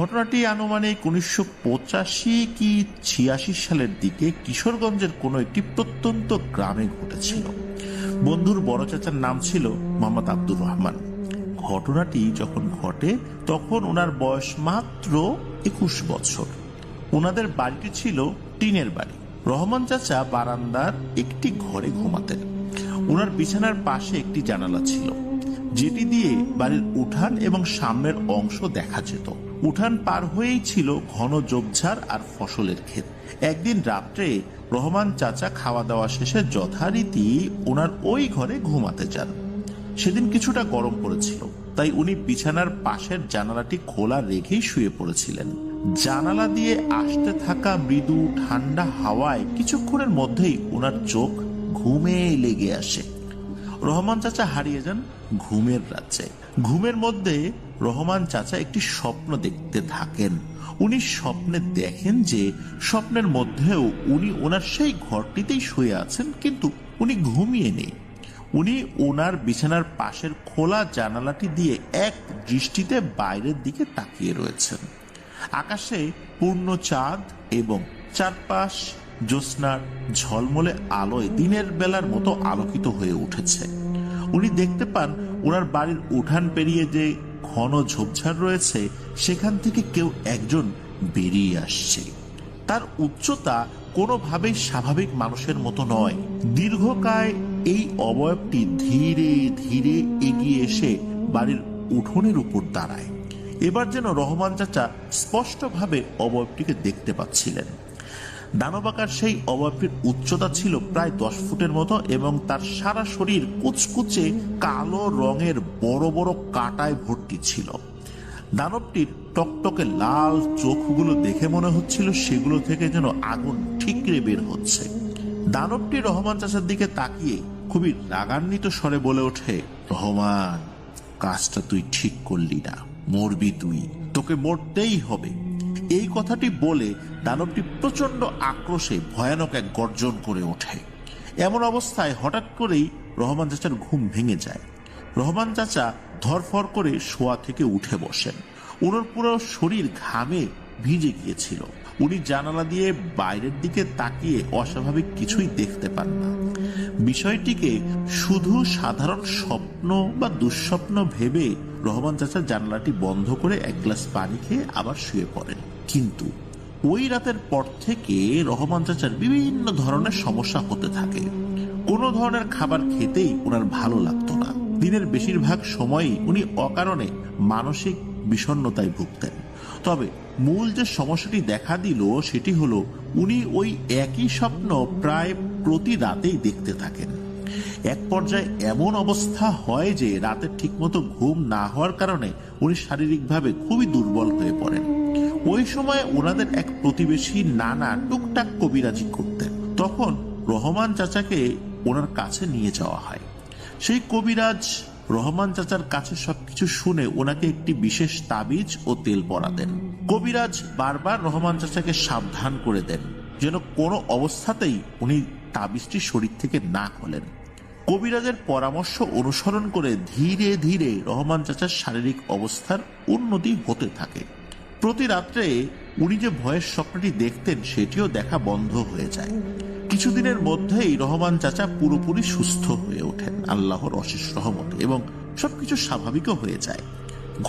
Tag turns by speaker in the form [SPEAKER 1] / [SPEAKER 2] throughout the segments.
[SPEAKER 1] ঘটনাটি আনুমানিক 1985 কি 86 সালের দিকে কিশোরগঞ্জের কোনো একটি প্রত্যন্ত গ্রামে ঘটেছিল। বন্ধুর বড় চাচার নাম ছিল মোহাম্মদ আব্দুর রহমান। ঘটনাটি যখন ঘটে তখন ওনার বয়স মাত্র 21 বছর। ওনাদের বাড়িটি ছিল টিনের বাড়ি। রহমান চাচা বারান্দার একটি ঘরে ঘুমাতেন। ওনার বিছানার পাশে একটি জানালা ছিল, যেটি দিয়ে বাড়ির উঠান এবং সামনের অংশ দেখা যেত। উঠান পার হয়েই ছিল ঘন ঝোপঝাড় আর ফসলের ক্ষেত। একদিন রাত্রে রহমান চাচা খাওয়া দাওয়া শেষে যথারীতি ওনার ওই ঘরে ঘুমাতে যান। সেদিন কিছুটা গরম পড়েছিল, তাই উনি বিছানার পাশের জানালাটি খোলা রেখেই শুয়ে পড়েছিলেন। জানালা দিয়ে আসতে থাকা মৃদু ঠান্ডা হাওয়ায় কিছুক্ষণের মধ্যেই ওনার চোখ ঘুমে লেগে আসে। রহমান চাচা হারিয়ে যান ঘুমের রাজ্যে। ঘুমের মধ্যে রহমান চাচা একটি স্বপ্ন দেখতে থাকেন। উনি স্বপ্নে দেখেন যে স্বপ্নের মধ্যেও উনি ওনার সেই ঘরটিতেই শুয়ে আছেন, কিন্তু উনি ঘুমিয়ে নেই। উনি ওনার বিছানার পাশের খোলা জানালাটি দিয়ে এক দৃষ্টিতে বাইরের দিকে তাকিয়ে রয়েছেন। আকাশে পূর্ণ চাঁদ এবং চারপাশ জ্যোৎস্নার ঝলমলে আলোয় দিনের বেলার মতো আলোকিত হয়ে উঠেছে। উনি দেখতে পান ওনার বাড়ির উঠান পেরিয়ে যে ঘন ঝোপঝাড় রয়েছে সেখান থেকে কেউ একজন বেরিয়ে আসছে। তার উচ্চতা কোনোভাবেই স্বাভাবিক মানুষের মতো নয়। দীর্ঘকায় এই অবয়বটি ধীরে ধীরে এগিয়ে এসে বাড়ির উঠোনের উপর দাঁড়ায়। এবার যেন রহমান চাচা স্পষ্টভাবে অবয়বটিকে দেখতে পাচ্ছিলেন। দানবাকার সেই অবয়বটির উচ্চতা ছিল প্রায় 10 ফুটের মতো এবং তার সারা শরীর কুচকুচে কালো রঙের বড় বড় কাঁটায় ভর্তি ছিল। দানবটির টকটকে লাল চোখগুলো দেখে মনে হচ্ছিল সেগুলো থেকে যেন আগুন ঠিকরে বের হচ্ছে। দানবটি রহমান চাচার দিকে তাকিয়ে খুবই রাগান্বিত স্বরে বলে ওঠে, রহমান, কাজটা তুই ঠিক করলি না, মরবি তুই, তোকে মরতেই হবে। এই কথাটি বলে দানবটি প্রচন্ড আক্রোশে ভয়ানক এক গর্জন করে ওঠে। এমন অবস্থায় হঠাৎ করেই রহমান চাচার ঘুম ভেঙে যায়। রহমান চাচা ধরফর করে শোয়া থেকে উঠে বসেন। ওনার পুরো শরীর ঘামে ভিজে গিয়েছিল। উনি জানালা দিয়ে বাইরের দিকে তাকিয়ে অস্বাভাবিক কিছুই দেখতে পান না। বিষয়টিকে শুধু সাধারণ স্বপ্ন বা দুঃস্বপ্ন ভেবে রহমান চাচা জানালাটি বন্ধ করে এক গ্লাস পানি খেয়ে আবার শুয়ে পড়েন। কিন্তু ওই রাতের পর থেকে রহমান চাচার বিভিন্ন ধরনের সমস্যা হতে থাকে। কোনো ধরনের খাবার খেতেই ওনার ভালো লাগতো না। দিনের বেশিরভাগ সময়ই উনি অকারণে মানসিক বিষণ্ণতায় ভুগতেন। তবে মূল যে সমস্যাটি দেখা দিল সেটি হলো উনি ওই একই স্বপ্ন প্রায় প্রতি রাতেই দেখতে থাকেন। এক পর্যায়ে এমন অবস্থা হয় যে রাতে ঠিকমতো ঘুম না হওয়ার কারণে উনি শারীরিকভাবে খুবই দুর্বল হয়ে পড়েন। ওই সময় ওনাদের এক প্রতিবেশী নানা টুকটাক কবিরাজি করতেন। তখন রহমান চাচাকে ওনার কাছে নিয়ে যাওয়া হয়। সেই কবিরাজ রহমান চাচার কাছে সবকিছু শুনে ওনাকে একটি বিশেষ তাবিজ ও তেল পরা দেন। কবিরাজ বারবার রহমান চাচাকে সাবধান করে দেন যেন কোনো অবস্থাতেই উনি তাবিজটি শরীর থেকে না খোলেন। কবিরাজের পরামর্শ অনুসরণ করে ধীরে ধীরে রহমান চাচার শারীরিক অবস্থার উন্নতি হতে থাকে। প্রতি রাত্রে উনি যে ভয়ের স্বপ্নটি দেখতেন সেটিও দেখা বন্ধ হয়ে যায়। কিছুদিনের মধ্যেই রহমান চাচা পুরোপুরি সুস্থ হয়ে ওঠেন আল্লাহর অশেষ রহমতে, এবং সবকিছু স্বাভাবিকও হয়ে যায়।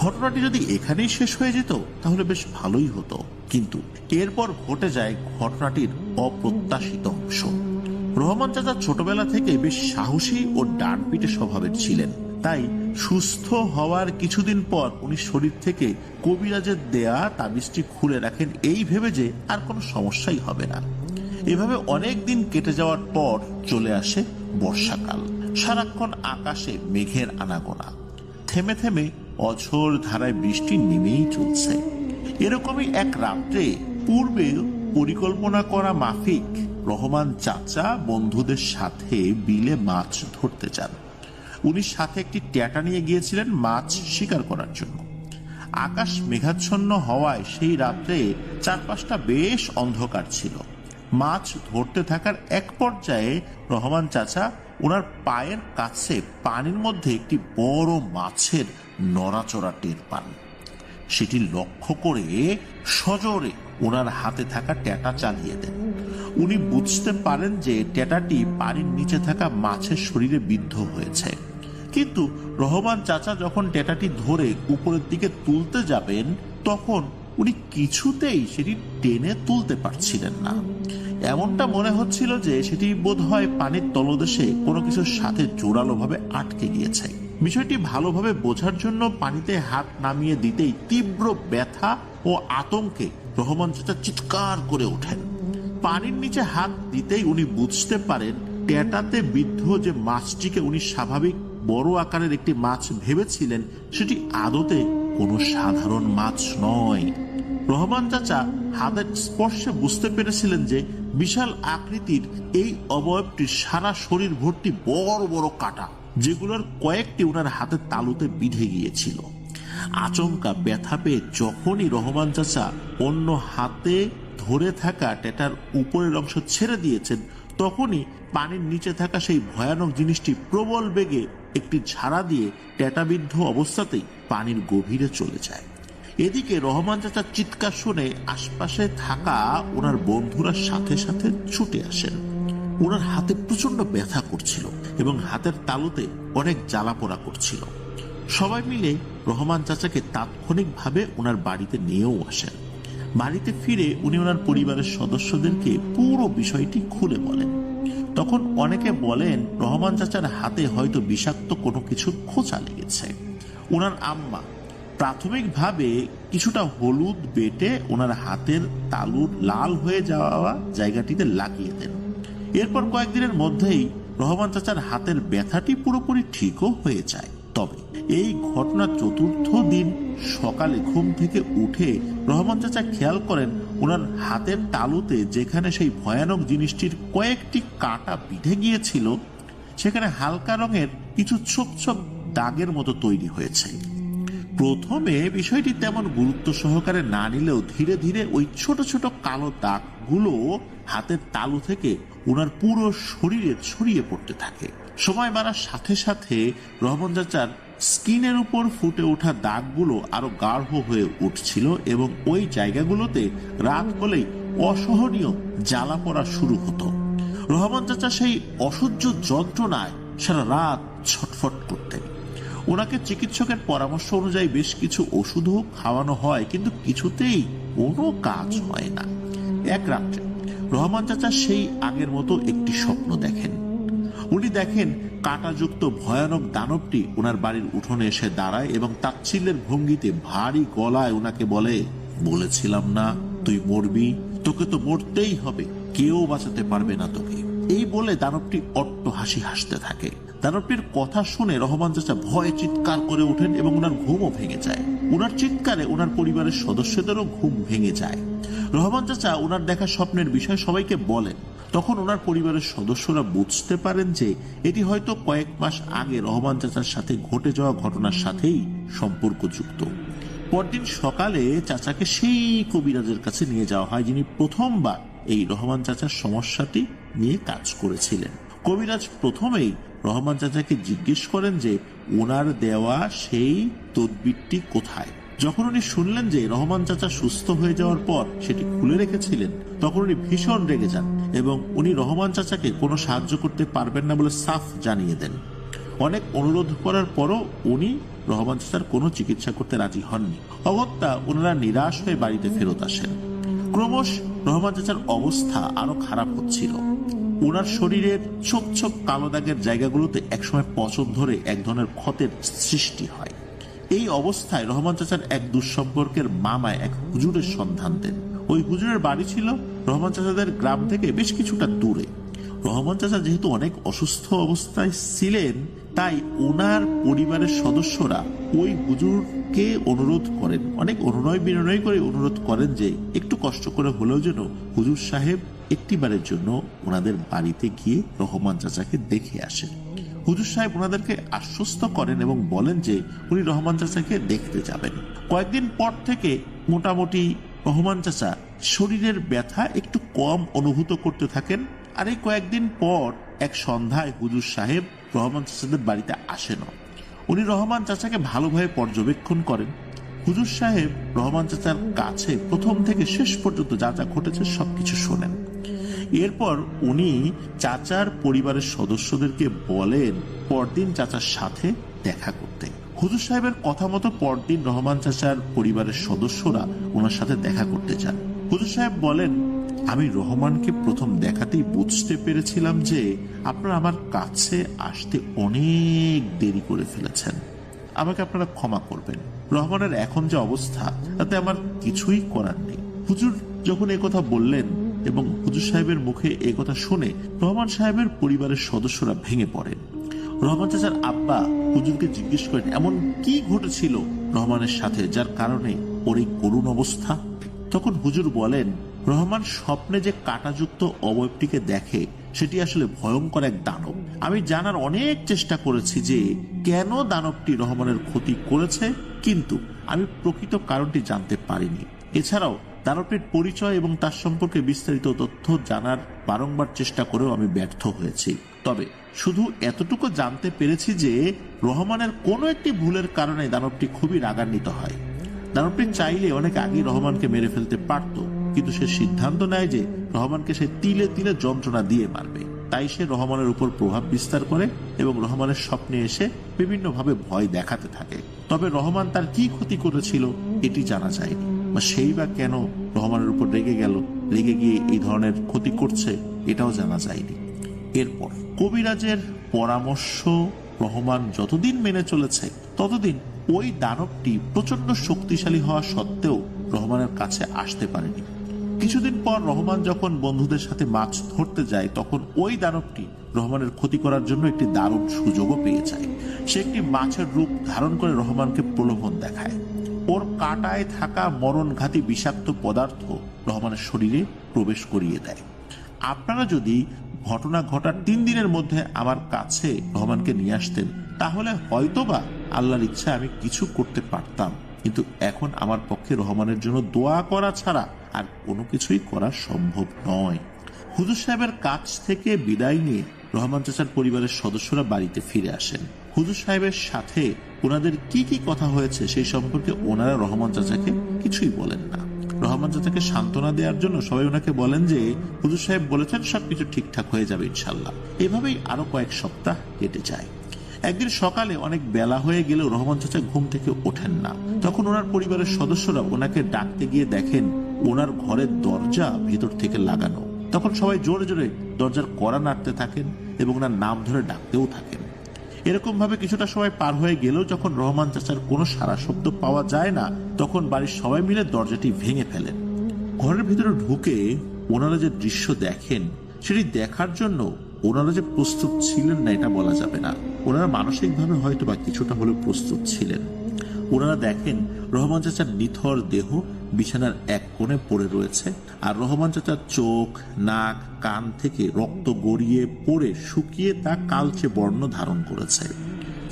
[SPEAKER 1] ঘটনাটি যদি এখানেই শেষ হয়ে যেত তাহলে বেশ ভালোই হতো, কিন্তু এরপর ঘটে যায় ঘটনাটির অপ্রত্যাশিত অংশ। রহমান চাচা ছোটবেলা থেকে বেশ সাহসী ও ডানপিটে স্বভাবের ছিলেন। তাই সুস্থ হওয়ার কিছুদিন পর উনি শরীর থেকে কবিরাজের দেয়া তাবিজটি খুলে রাখেন এই ভেবে যে আর কোনো সমস্যাই হবে না। এভাবে অনেক দিন কেটে যাওয়ার পর চলে আসে বর্ষাকাল। সারাক্ষণ আকাশে মেঘের আনাগোনা, থেমে থেমে অঝোর ধারায় বৃষ্টি নেমেই চলছে। এরকমই এক রাত্রে পূর্বে পরিকল্পনা করা মাফিক রহমান চাচা বন্ধুদের সাথে বিলে মাছ ধরতে যান। উনি সাথে একটি ট্যাটা নিয়ে গিয়েছিলেন মাছ শিকার করার জন্য। আকাশ মেঘাচ্ছন্ন হওয়ায় সেই রাত্রে চারপাশটা বেশ অন্ধকার ছিল। মাছ ধরতে থাকার এক পর্যায়ে রহমান চাচা ওনার পায়ের কাছে পানির মধ্যে একটি বড় মাছের নড়াচড়া টের পান। সেটি লক্ষ্য করে সজোরে ওনার হাতে থাকা ট্যাটা চালিয়ে দেন। উনি বুঝতে পারেন যে ট্যাটাটি পানির নিচে থাকা মাছের শরীরে বিদ্ধ হয়েছে, কিন্তু রহমান চাচা যখন ট্যাটাটি ধরে উপরের দিকে তুলতে যাবেন তখন উনি কিছুতেই সেটি টেনে তুলতে পারছিলেন না। এমনটা মনে হচ্ছিল যে সেটি বোধহয় পানির তলদেশে কোনো কিছুর সাথে জোরালোভাবে আটকে গিয়েছে। বিষয়টি ভালোভাবে বোঝার জন্য পানিতে হাত নামিয়ে দিতেই তীব্র ব্যথা ও আতঙ্কে রহমান চাচা চিৎকার করে ওঠেন। পানির নিচে হাত দিতেই উনি বুঝতে পারেন ট্যাটাতে বিদ্ধ যে মাছটিকে উনি স্বাভাবিক বড় আকারের একটি মাছ ভেবেছিলেন সেটি আদতে কোনো সাধারণ মাছ নয়। রহমান চাচা হাতের স্পর্শে বুঝতে পেরেছিলেন যে বিশাল আকৃতির এই অবয়বটির সারা শরীর ভর্তি বড় বড় কাঁটা, যেগুলোর কয়েকটি ওনার হাতের তালুতে বিঁধে গিয়েছিল। আচমকা ব্যথা পেয়ে যখনই রহমান চাচা অন্য হাতে ধরে থাকা ট্যাটার উপরের অংশ ছেড়ে দিয়েছেন, তখনই পানির নিচে থাকা সেই ভয়ানক জিনিসটি প্রবল বেগে একটি ঝাড়া দিয়ে ট্যাটাবিদ্ধ অবস্থাতেই পানির গভীরে চলে যায়। এদিকে রহমান চাচার চিৎকার শুনে আশপাশে থাকা ওনার বন্ধুরা সাথে সাথে ছুটে আসেন। ওনার হাতে প্রচন্ড ব্যথা করছিল এবং হাতের তালুতে অনেক জ্বালাপোড়া করছিল। সবাই মিলে রহমান চাচাকে তাৎক্ষণিকভাবে ওনার বাড়িতে নিয়েও আসেন। বাড়িতে ফিরে উনি ওনার পরিবারের সদস্যদেরকে পুরো বিষয়টি খুলে বলেন। তখন অনেকে বলেন রহমান চাচার হাতে হয়তো বিষাক্ত কোনো কিছুর খোঁচা লেগেছে। ওনার আম্মা প্রাথমিকভাবে কিছুটা হলুদ বেটে ওনার হাতের তালুর লাল হয়ে যাওয়া জায়গাটিতে লাগিয়ে দেন। এরপর কয়েকদিনের মধ্যেই রহমান চাচার হাতের ব্যথাটি পুরোপুরি ঠিকও হয়ে যায়। তবে এই ঘটনার চতুর্থ দিন সকালে ঘুম থেকে উঠে রহমান চাচা খেয়াল করেন ওনার হাতের তালুতে যেখানে সেই ভয়ানক জিনিসটির কয়েকটি কাঁটা বিঁধে গিয়েছিল সেখানে হালকা রঙের কিছু ছোপ ছোপ দাগের মতো তৈরি হয়েছে। প্রথমে বিষয়টি তেমন গুরুত্ব সহকারে না নিলেও ধীরে ধীরে ওই ছোট ছোট কালো দাগগুলো হাতের তালু থেকে ওনার পুরো শরীরে ছড়িয়ে পড়তে থাকে। সময় বাড়ার সাথে সাথে রহমান চাচার স্কিনের উপর ফুটে ওঠা দাগগুলো আরো গাঢ় হয়ে উঠছিল এবং ওই জায়গাগুলোতে রাত হলেই অসহনীয় জ্বালা পড়া শুরু হতো। রহমান চাচা সেই অসহ্য যন্ত্রণায় সারা রাত ছটফট করতেন। ওনাকে চিকিৎসকের পরামর্শ অনুযায়ী বেশ কিছু ওষুধও খাওয়ানো হয়, কিন্তু কিছুতেই কোনো কাজ হয় না। এক রাত্রে রহমান চাচা সেই আগের মতো একটি স্বপ্ন দেখেন। উনি দেখেন কাঁটাযুক্ত ভয়ানক দানবটি ওনার বাড়ির উঠোনে এসে দাঁড়ায় এবং তাচ্ছিল্যের ভঙ্গিতে ভারী গলায় ওনাকে বলে, বলেছিলাম না তুই মরবি, তোকে তো মরতেই হবে, কেউ বাঁচাতে পারবে না তোকে। এই বলে দানবটি অট্ট হাসি হাসতে থাকে। দানবটির কথা শুনে রহমান চাচা ভয়ে চিৎকার করে ওঠেন এবং ওনার ঘুমও ভেঙে যায়। ওনার চিৎকারে ওনার পরিবারের সদস্যদেরও ঘুম ভেঙে যায়। রহমান চাচা ওনার দেখা স্বপ্নের বিষয় সবাইকে বলেন। তখন ওনার পরিবারের সদস্যরা বুঝতে পারেন যে এটি হয়তো কয়েক মাস আগে রহমান চাচার সাথে ঘটে যাওয়া ঘটনার সাথেই সম্পর্কযুক্ত। পরদিন সকালে চাচাকে সেই কবিরাজের কাছে নিয়ে যাওয়া হয় যিনি প্রথমবার এই রহমান চাচার সমস্যাটি নিয়ে কাজ করেছিলেন। কবিরাজ প্রথমেই রহমান চাচাকে জিজ্ঞেস করেন যে ওনার দেওয়া সেই তদবিরটি কোথায়। যখন উনি শুনলেন যে রহমান চাচা সুস্থ হয়ে যাওয়ার পর সেটি খুলে রেখেছিলেন, তখন উনি ভীষণ রেগে যান এবং উনি রহমান চাচাকে কোনো সাহায্য করতে পারবেন না বলে সাফ জানিয়ে দেন। অনেক অনুরোধ করার পরও উনি রহমান চাচার কোনো চিকিৎসা করতে রাজি হননি। অগত্যা ওনারা নিরাশ হয়ে বাড়িতে ফেরত আসেন। ক্রমশ রহমান চাচার অবস্থা আরো খারাপ হচ্ছিল। ওনার শরীরের ছোপ ছোপ কালো দাগের জায়গাগুলোতে একসময় পচন ধরে এক ধরনের ক্ষতের সৃষ্টি হয়। এই অবস্থায় রহমান চাচার এক দুঃসম্পর্কের মামায় এক হুজুরের সন্ধান দেন। ওই হুজুরের বাড়ি ছিল রহমান চাচাদের গ্রাম থেকে বেশ কিছুটা দূরে। রহমান চাচা যেহেতু অনেক অসুস্থ অবস্থায় ছিলেন, তাই ওনার পরিবারের সদস্যরা ওই হুজুরকে অনুরোধ করেন, অনেক অনুনয় বিনয় করে অনুরোধ করেন যে একটু কষ্ট করে হলেও যেন হুজুর সাহেব একটিবারের জন্য ওনাদের বাড়িতে গিয়ে রহমান চাচাকে দেখে আসেন। হুজুর সাহেব ওনাদেরকে আশ্বস্ত করেন এবং বলেন যে উনি রহমান চাচাকে দেখতে যাবেন। কয়েকদিন পর থেকে মোটামুটি রহমান চাচা শরীরের ব্যথা একটু কম অনুভূত করতে থাকেন। আর এই কয়েকদিন পর এক সন্ধ্যায় হুজুর সাহেব রহমান চাচাদের বাড়িতে আসেন। উনি রহমান চাচাকে ভালোভাবে পর্যবেক্ষণ করেন। হুজুর সাহেব রহমান চাচার কাছে প্রথম থেকে শেষ পর্যন্ত যা যা ঘটেছে সবকিছু শোনেন। এরপর উনি চাচার পরিবারের সদস্যদেরকে বলেন পরদিন চাচার সাথে দেখা করতে। হুজুর সাহেবের কথা মতো পরদিন রহমান চাচার পরিবারের সদস্যরা ওনার সাথে দেখা করতে যান। হুজুর সাহেব বলেন, আমি রহমানকে প্রথম দেখাতেই বুঝতে পেরেছিলাম যে আপনারা আমার কাছে আসতে অনেক দেরি করে ফেলেছেন। আমাকে আপনারা ক্ষমা করবেন। রহমানের এখন যে অবস্থা তাতে আমার কিছুই করার নেই। হুজুর যখন এই কথা বললেন এবং হুজুর সাহেবের মুখে এই কথা শুনে রহমান সাহেবের পরিবারের সদস্যরা ভেঙে পড়েন। রহমান চাচার আব্বা হুজুরকে জিজ্ঞেস করেন এমন কি ঘটেছিল রহমানের সাথে যার কারণে ওর এই করুণ অবস্থা। তখন হুজুর বলেন, রহমান স্বপ্নে যে কাঁটাযুক্ত অবয়বটিকে দেখে সেটি আসলে ভয়ঙ্কর এক দানব। আমি জানার অনেক চেষ্টা করেছি যে কেন দানবটি রহমানের ক্ষতি করেছে, কিন্তু আমি প্রকৃত কারণটি জানতে পারিনি। এছাড়াও দানবটির পরিচয় এবং তার সম্পর্কে বিস্তারিত তথ্য জানার বারংবার চেষ্টা করেও আমি ব্যর্থ হয়েছি। তবে শুধু এতটুকু জানতে পেরেছি যে রহমানের কোনো একটি ভুলের কারণে দানবটি খুবই রাগান্বিত হয়। দানবটি চাইলে অনেক আগেই রহমানকে মেরে ফেলতে পারত, কিন্তু সে সিদ্ধান্ত নেয় যে রহমানকে সে তিলে তিলে যন্ত্রণা দিয়ে মারবে। তাই সে রহমানের উপর প্রভাব বিস্তার করে এবং রহমানের স্বপ্নে এসে বিভিন্নভাবে ভয় দেখাতে থাকে। তবে রহমান তার কি ক্ষতি করেছিল এটি জানা যায়নি, বা সেই বা কেন রহমানের উপর রেগে গেল, রেগে গিয়ে এই ধরনের ক্ষতি করছে এটাও জানা যায়নি। এরপর কবিরাজের পরামর্শ রহমান যতদিন মেনে চলেছে ততদিন ওই দানবটি প্রচন্ড শক্তিশালী হওয়া সত্ত্বেও রহমানের কাছে আসতে পারেনি। কিছুদিন পর রহমান যখন বন্ধুদের সাথে মাছ ধরতে যায় তখন ওই দানবটি রহমানের ক্ষতি করার জন্য একটি দারুণ সুযোগও পেয়ে যায়। সে একটি মাছের রূপ ধারণ করে রহমানকে প্রলোভন দেখায়। ওর কাঁটায় থাকা মরণঘাতী বিষাক্ত পদার্থ রহমানের শরীরে প্রবেশ করিয়ে দেয়। আপনারা যদি ঘটনা ঘটার 3 দিনের মধ্যে আমার কাছে রহমানকে নিয়ে আসতেন তাহলে হয়তোবা আল্লাহর ইচ্ছা আমি কিছু করতে পারতাম, কিন্তু এখন আমার পক্ষে রহমানের জন্য দোয়া করা ছাড়া আর কোনো কিছুই করা সম্ভব নয়। হুজুর সাহেবের কাছ থেকে বিদায় নিয়ে রহমান চাচার পরিবারের সদস্যরা বাড়িতে ফিরে আসেন। হুজুর সাহেবের সাথে ওনাদের কি কি কথা হয়েছে সেই সম্পর্কে ওনারা রহমান চাচাকে কিছুই বলেন না। রহমান চাচাকে সান্ত্বনা দেওয়ার জন্য সবাই ওনাকে বলেন যে হুজুর সাহেব বলেছেন সবকিছু ঠিকঠাক হয়ে যাবে ইনশাল্লাহ। এভাবেই আরো কয়েক সপ্তাহ কেটে যায়। একদিন সকালে অনেক বেলা হয়ে গেলেও রহমান চাচা ঘুম থেকে ওঠেন না। তখন ওনার পরিবারের সদস্যরা ওনাকে ডাকতে গিয়ে দেখেন ওনার ঘরের দরজা ভেতর থেকে লাগানো। তখন সবাই জোরে জোরে দরজার কড়া নাড়তে থাকেন এবং ওনার নাম ধরে ডাকতেও থাকেন। এরকম ভাবে কিছুটা সময় পার হয়ে গেলেও যখন রহমান চাচার কোনো সারা শব্দ পাওয়া যায় না তখন বাড়ির সবাই মিলে দরজাটি ভেঙে ফেলেন। ঘরের ভিতরে ঢুকে ওনারা যে দৃশ্য দেখেন সেটি দেখার জন্য ওনারা যে প্রস্তুত ছিলেন না এটা বলা যাবে না। ওনারা মানসিকভাবে হয়তো বা কিছুটা হলেও প্রস্তুত ছিলেন। ওনারা দেখেন রহমান চাচার নিথর দেহ বিছানার এক কোণে পড়ে রয়েছে, আর রহমান চাচার চোখ, নাক, কান থেকে রক্ত গড়িয়ে পড়ে শুকিয়ে তা কালচে বর্ণ ধারণ করেছে।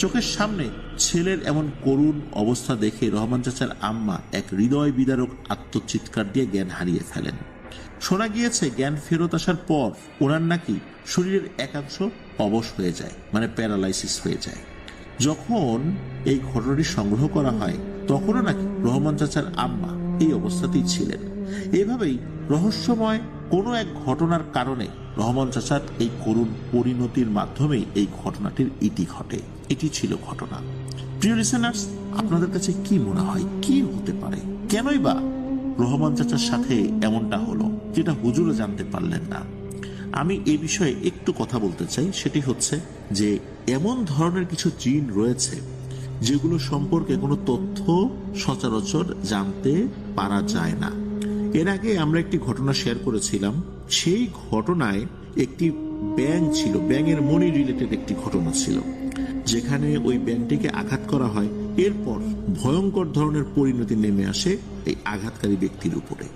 [SPEAKER 1] চোখের সামনে ছেলের এমন করুণ অবস্থা দেখে রহমান চাচার আম্মা এক হৃদয় বিদারক আত্মচিৎকার দিয়ে জ্ঞান হারিয়ে ফেলেন। শোনা গিয়েছে জ্ঞান ফেরত আসার পর ওনার নাকি শরীরের একাংশ অবশ হয়ে যায়, মানে প্যারালাইসিস হয়ে যায়। যখন এই ঘটনাটি সংগ্রহ করা হয় তখনও নাকি রহমান চাচার আম্মা এই অবস্থাতেই ছিলেন। এভাবেই রহস্যময় কোনো এক ঘটনার কারণে রহমান চাচার এই করুণ পরিণতির মাধ্যমেই এই ঘটনাটির ইতি ঘটে। এটি ছিল ঘটনা। প্রিয় লিসেনার্স, আপনাদের কাছে কি মনে হয় কি হতে পারে? কেনই বা রহমান চাচার সাথে এমনটা হলো যেটা হুজুরও জানতে পারলেন না? আমি এই বিষয়ে একটু কথা বলতে চাই। সেটি হচ্ছে যে এমন ধরনের কিছু জিন রয়েছে যেগুলো সম্পর্কে কোনো তথ্য সচরাচর জানতে পারা যায় না। এর আগে আমরা একটি ঘটনা শেয়ার করেছিলাম। সেই ঘটনায় একটি ব্যাঙ ছিল, ব্যাঙের মনি রিলেটেড একটি ঘটনা ছিল, যেখানে ওই ব্যাঙটিকে আঘাত করা হয়। এরপর ভয়ঙ্কর ধরনের পরিণতি নেমে আসে এই আঘাতকারী ব্যক্তির উপরে।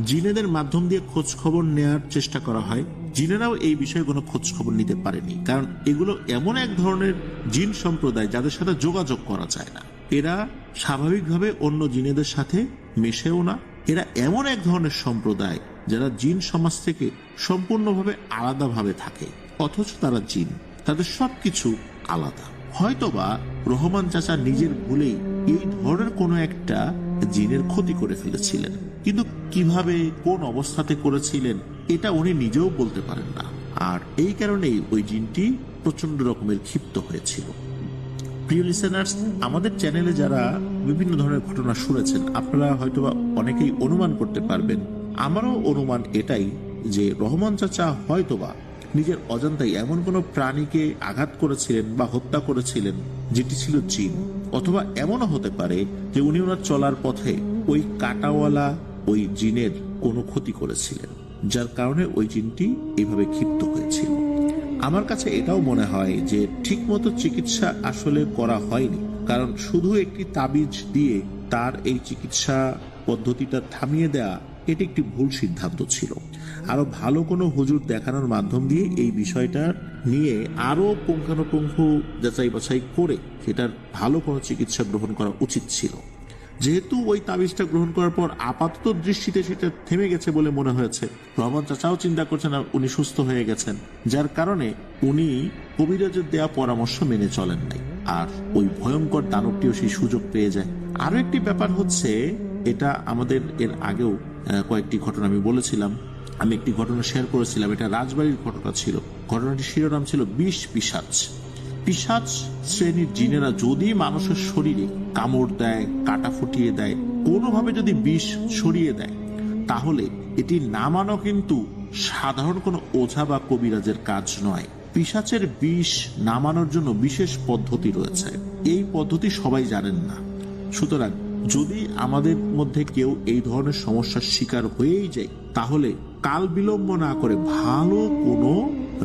[SPEAKER 1] জিনেদের মাধ্যম দিয়ে খোঁজ খবর নেওয়ার চেষ্টা করা হয়। জিনেরাও এই বিষয়ে কোনো খোঁজ খবর নিতে পারেনি, কারণ এগুলো এমন এক ধরনের জিন সম্প্রদায় যাদের সাথে যোগাযোগ করা যায় না। এরা স্বাভাবিকভাবে অন্য জিনেদের সাথে মেশেও না। এরা এমন এক ধরনের সম্প্রদায় যারা জিন সমাজ থেকে সম্পূর্ণভাবে আলাদাভাবে থাকে, অথচ তারা জিন, তাদের সবকিছু আলাদা। হয়তোবা রহমান চাচা নিজের ভুলেই এই ধরনের কোনো একটা জিনের ক্ষতি করে ফেলেছিলেন, কিন্তু কিভাবে কোন অবস্থাতে করেছিলেন এটা উনি নিজেও বলতে পারেন না। আর এই কারণেই ওই জিনটি প্রচন্ড রকমের ক্ষিপ্ত হয়েছিল। প্রিয় লিসেনার্স, আমাদের চ্যানেলে যারা বিভিন্ন ধরনের ঘটনা শুনেছেন, আপনারা হয়তোবা অনেকেই অনুমান করতে পারবেন, আমারও অনুমান এটাই যে রহমান চাচা হয়তোবা নিজের অজান্তায় এমন কোনো প্রাণীকে আঘাত করেছিলেন বা হত্যা করেছিলেন যেটি ছিল জিন, অথবা এমনও হতে পারে যে উনি ওনার চলার পথে ওই কাঁটাওয়ালা ওই জিনের কোনো ক্ষতি করেছিলেন, যার কারণে ওই জিনটি এইভাবে ক্ষিপ্ত হয়েছিল। আমার কাছে এটাও মনে হয় যে ঠিকমতো চিকিৎসা আসলে করা হয়নি, কারণ শুধু একটি তাবিজ দিয়ে তার এই চিকিৎসা পদ্ধতিটা থামিয়ে দেয়া এটি একটি ভুল সিদ্ধান্ত ছিল। আরো ভালো কোনো হুজুর দেখানোর মাধ্যম দিয়ে এই বিষয়টা নিয়ে আরো পুঙ্খানুপুঙ্খ যাচাই বাছাই করে সেটার ভালো কোনো চিকিৎসা গ্রহণ করা উচিত ছিল। যেহেতু ওই তাবিজটা গ্রহণ করার পর আপাতত দৃষ্টিতে সেটা থেমে গেছে বলে মনে হয়েছে, রহমান চাচাও চিন্তা করছেন উনি সুস্থ হয়ে গেছেন, যার কারণে উনি কবিরাজের দেয়া পরামর্শ মেনে চলেন নাই, আর ওই ভয়ঙ্কর দানবটিও সেই সুযোগ পেয়ে যায়। আরো একটি ব্যাপার হচ্ছে, এটা আমাদের এর আগেও কয়েকটি ঘটনা আমি বলেছিলাম, আমি একটি ঘটনা শেয়ার করেছিলাম, এটা রাজবাড়ির ঘটনা ছিল। ঘটনাটির শিরোনাম ছিল বিষ পিশাচ। পিশাচ শ্রেণীর জিনেরা যদি মানুষের শরীরে কামড় দেয়, কাটা ফুটিয়ে দেয়, কোনোভাবে যদি বিষ ছড়িয়ে দেয়, তাহলে এটি নামানো কিন্তু সাধারণ কোনো ওঝা বা কবিরাজের কাজ নয়। পিশাচের বিষ নামানোর জন্য বিশেষ পদ্ধতি রয়েছে, এই পদ্ধতি সবাই জানেন না। সুতরাং যদি আমাদের মধ্যে কেউ এই ধরনের সমস্যার শিকার হয়েই যায়, তাহলে কাল বিলম্ব না করে ভালো কোনো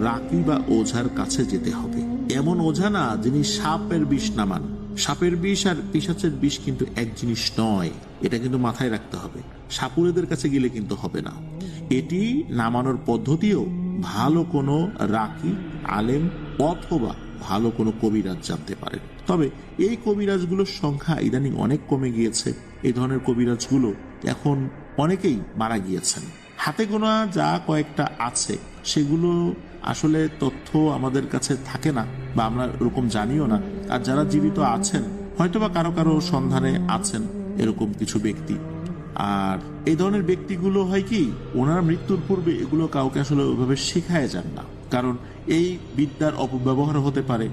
[SPEAKER 1] রাকি বা ওঝার কাছে যেতে হবে। এমন ওঝা না যিনি সাপের বিষ নামান। সাপের বিষ আর পিশাচের বিষ কিন্তু এক জিনিস নয়, এটা কিন্তু মাথায় রাখতে হবে। সাপুরেদের কাছে গেলে কিন্তু হবে না। এটি নামানোর পদ্ধতিও ভালো কোনো রাকি, আলেম অথবা ভালো কোনো কবিরাজ জানতে পারেন। তবে এই কবিরাজগুলোর সংখ্যা ইদানিং অনেক কমে গিয়েছে। এই ধরনের কবিরাজগুলো এখন অনেকেই মারা গিয়েছেন। হাতে গোনা যা কয়েকটা আছে সেগুলো আসলে তথ্য আমাদের কাছে থাকে না, বা আমরা এরকম জানিও না। আর যারা জীবিত আছেন হয়তোবা কারো কারো সন্ধানে আছেন এরকম কিছু ব্যক্তি। আর এই ধরনের ব্যক্তিগুলো হয় কি, ওনার মৃত্যুর পূর্বে এগুলো কাউকে আসলে ওইভাবে শেখায় যান না, কারণ এই বিদ্যার অপব্যবহার হতে পারে।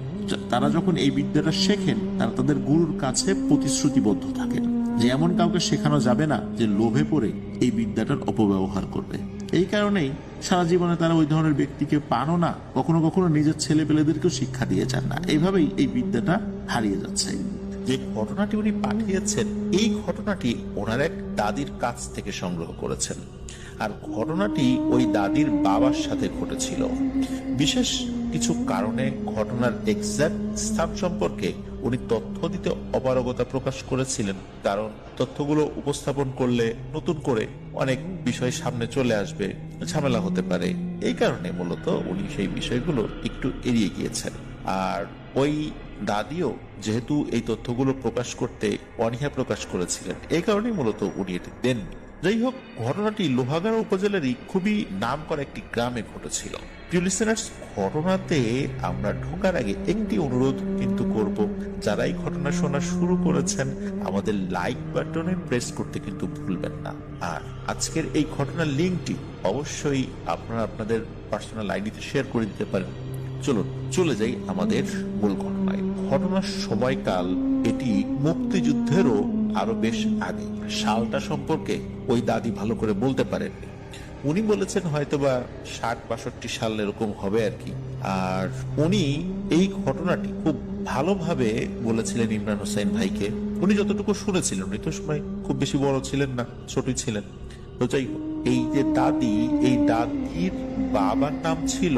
[SPEAKER 1] তারা যখন এই বিদ্যাটা শেখেন, তারা তাদের গুরুর কাছে প্রতিশ্রুতিবদ্ধ থাকেন যে এমন কাউকে শেখানো যাবে না যে লোভে পড়ে এই বিদ্যাটার অপব্যবহার করবে। এই কারণেই সারা জীবনে তারা ওই ধরনের ব্যক্তিকে পানও না, কখনো কখনো নিজের ছেলে পেলেদেরকেও শিক্ষা দিয়ে যান না। এইভাবেই এই বিদ্যাটা হারিয়ে যাচ্ছে। যে ঘটনাটি উনি পাঠিয়েছেন, এই ঘটনাটি ওনার এক দাদির কাছ থেকে সংগ্রহ করেছেন, আর ঘটনাটি ওই দাদির বাবার সাথে ঘটেছিল। বিশেষ কিছু কারণে ঘটনার এক্সাক্ট স্থান সম্পর্কে উনি তথ্য দিতে অপারগতা প্রকাশ করেছিলেন, কারণ তথ্যগুলো উপস্থাপন করলে নতুন করে অনেক বিষয় সামনে চলে আসবে, ঝামেলা হতে পারে। এই কারণে মূলত উনি সেই বিষয়গুলো একটু এড়িয়ে গিয়েছেন। আর ওই দাদিও যেহেতু এই তথ্যগুলো প্রকাশ করতে অনীহা প্রকাশ করেছিলেন, এই কারণেই মূলত উনি এটি দেননি। যাই হোক, ঘটনাটি লোহাগাড়া উপজেলারই খুবই নাম করা একটি গ্রামে ঘটেছিল। প্রিয় লিসেনার্স, ঘটনাতে আমরা ঢোকার আগে একটি অনুরোধ কিন্তু করব, যারা এই ঘটনা শোনা শুরু করেছেন আমাদের লাইক বাটনে প্রেস করতে কিন্তু ভুলবেন না। আর আজকের এই ঘটনার লিঙ্কটি অবশ্যই আপনারা আপনাদের পার্সোনাল আইডিতে শেয়ার করে দিতে পারেন। চলুন চলে যাই আমাদের মূল ঘটনায়। ঘটনার সময়কাল এটি মুক্তিযুদ্ধেরও আরো বেশ আগে। সালটা সম্পর্কে ওই দাদি ভালো করে বলতে পারেননি। উনি বলেছেন হয়তোবা 60-62 সাল এরকম হবে আর কি। আর উনি এই ঘটনাটি খুব ভালোভাবে বলেছিলেন ইমরান হোসেন ভাইকে। উনি যতটুকু শুনেছিলেন, উনি তো সময় খুব বেশি বড় ছিলেন না, ছোটই ছিলেন। তো যাই হোক, এই যে দাদি, এই দাদির বাবার নাম ছিল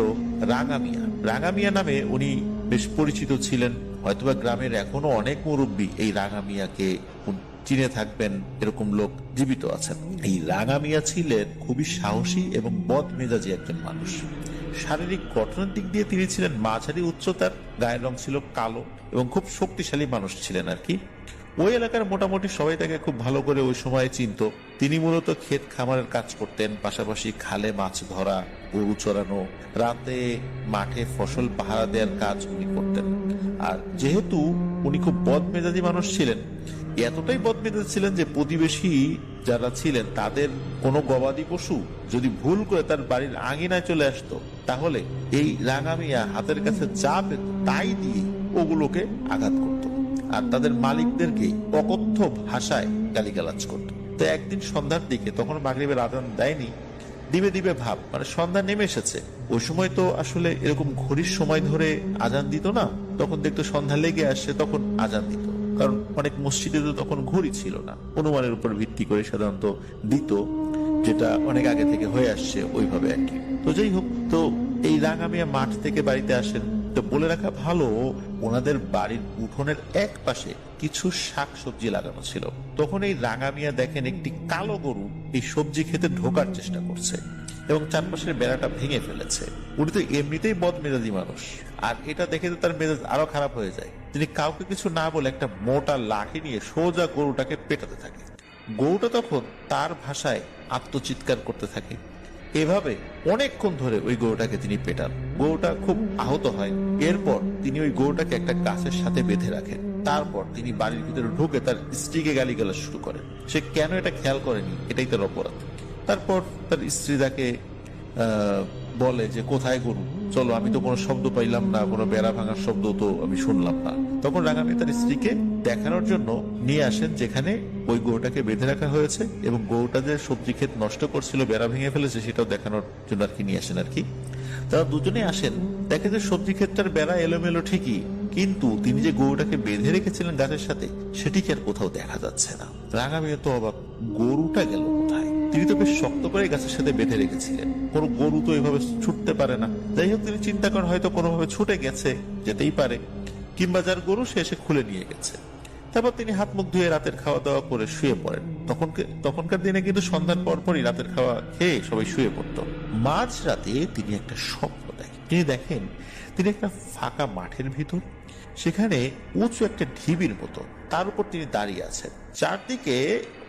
[SPEAKER 1] রাঙা মিয়া। রাঙা মিয়া নামে উনি বেশ পরিচিত ছিলেন। হয়তোবা গ্রামের এখনো অনেক মুরব্বী এই রাঙা মিয়াকে চিনে থাকবেন, এরকম লোক জীবিত আছেন। এই রাঙা মিয়া ছিলেন খুবই সাহসী এবং বদমেজাজি একজন মানুষ। শারীরিক গঠনের দিক দিয়ে তিনি ছিলেন মাঝারি উচ্চতার, গায়ের রং ছিল কালো এবং খুব শক্তিশালী মানুষ ছিলেন আর কি। ওই এলাকার মোটামুটি সবাই তাকে খুব ভালো করে ওই সময় চিনত। তিনি মূলত ক্ষেত খামারের কাজ করতেন, পাশাপাশি খালে মাছ ধরা, গরু চড়ানো, রাতে মাঠে ফসল পাহারা দেওয়ার কাজ উনি করতেন। আর যেহেতু উনি খুব বদমেজাজি মানুষ ছিলেন, এতটাই বদমেজাজি ছিলেন যে প্রতিবেশী যারা ছিলেন তাদের কোনো গবাদি পশু যদি ভুল করে তার বাড়ির আঙিনায় চলে আসতো, তাহলে এই রাঙা মিয়া হাতের কাছে যা পেত তাই দিয়ে ওগুলোকে আঘাত করত আর তাদের মালিকদেরকে অকথ্য ভাষায় গালিগালাজ করত। তো একদিন সন্ধ্যার দিকে, তখন মাগরিবের আজান দেয়নি, দিবে দিবে ভাব, মানে সন্ধ্যা নেমে এসেছে। ওই সময় তো আসলে এরকম ঘড়ির সময় ধরে আজান দিত না, তখন দেখতো সন্ধ্যা লেগে আসছে তখন আজান দিত, কারণ অনেক মসজিদে তো তখন ঘড়ি ছিল না, অনুমানের উপর ভিত্তি করে সাধারণত দিত, যেটা অনেক আগে থেকে হয়ে আসছে ওইভাবে আর কি। তো যাই হোক, তো এই রাঙা মিয়া মাঠ থেকে বাড়িতে আসেন। তো বলে রাখা ভালো, ওনাদের বাড়ির উঠোনের এক পাশে কিছু শাক সবজি লাগানো ছিল। তখন এই রাঙা মিয়া দেখেন একটি কালো গরু এই সবজি খেতে ঢোকার চেষ্টা করছে এবং চারপাশের বেড়াটা ভেঙে ফেলেছে। উনি তো এমনিতেই বদমেজাজি মানুষ, আর এটা দেখে তো তার মেজাজ আরো খারাপ হয়ে যায়। তিনি কাউকে কিছু না বলে একটা মোটা লাঠি নিয়ে সোজা গরুটাকে পেটাতে থাকে। গরুটা তখন তার ভাষায় আত্মচিৎকার করতে থাকে। এভাবে অনেকক্ষণ ধরে ওই গরুটাকে তিনি পেটান। গরুটা খুব আহত হয়। এরপর তিনি ওই গরুটাকে একটা গাছের সাথে বেঁধে রাখেন। তারপর তিনি বাড়ির ভিতরে ঢুকে তার স্ত্রীকে গালিগালাজ শুরু করেন। সে কেন এটা খেয়াল করেনি, এটাই তার অপরাধ। তারপর তার স্ত্রী তাকে বলে যে কোথায় গরু, চলো, আমি তো কোনো শব্দ পাইলাম না, কোনো বেড়া ভাঙার শব্দ তো আমি শুনলাম না। তখন রাঙা মিয়া তার স্ত্রীকে দেখানোর জন্য নিয়ে আসেন যেখানে ওই গরুটাকে বেঁধে রাখা হয়েছে, এবং গরুটা যে সবজি ক্ষেত নষ্ট করছিল, বেড়া ভেঙে ফেলেছে, সেটাও দেখানোর জন্য আর কি নিয়ে আসেন আর কি। তারা দুজনে আসেন, দেখে যে সবজি ক্ষেতটার বেড়া এলোমেলো ঠিকই, কিন্তু তিনি যে গরুটাকে বেঁধে রেখেছিলেন গাছের সাথে, সেটিকে আর কোথাও দেখা যাচ্ছে না। রাঙা মিয়া তো অবাক, গরুটা গেল কোথায়? তিনি তো বেশ শক্ত করে গাছের সাথে বেঁধে রেখেছিলেন, কোনো গরু তো এভাবে ছুটতে পারে না। যাই হোক, তিনি চিন্তা করেন হয়তো কোনোভাবে ছুটে গেছে, যেতেই পারে, কিংবা যার গরু সে এসে খুলে নিয়ে গেছে। তারপর তিনি হাত মুখ ধুয়ে রাতের খাওয়া দাওয়া করে শুয়ে পড়েন। তখনকার দিনে কিন্তু সন্ধ্যার পরপরই রাতের খাওয়া খেয়ে সবাই শুয়ে পড়ত। মাঝ রাতে তিনি একটা স্বপ্ন দেখেন। তিনি দেখেন তিনি একটা ফাঁকা মাঠের ভিতর, সেখানে উঁচু একটা ঢিবির মতো, তার উপর তিনি দাঁড়িয়ে আছেন। চারদিকে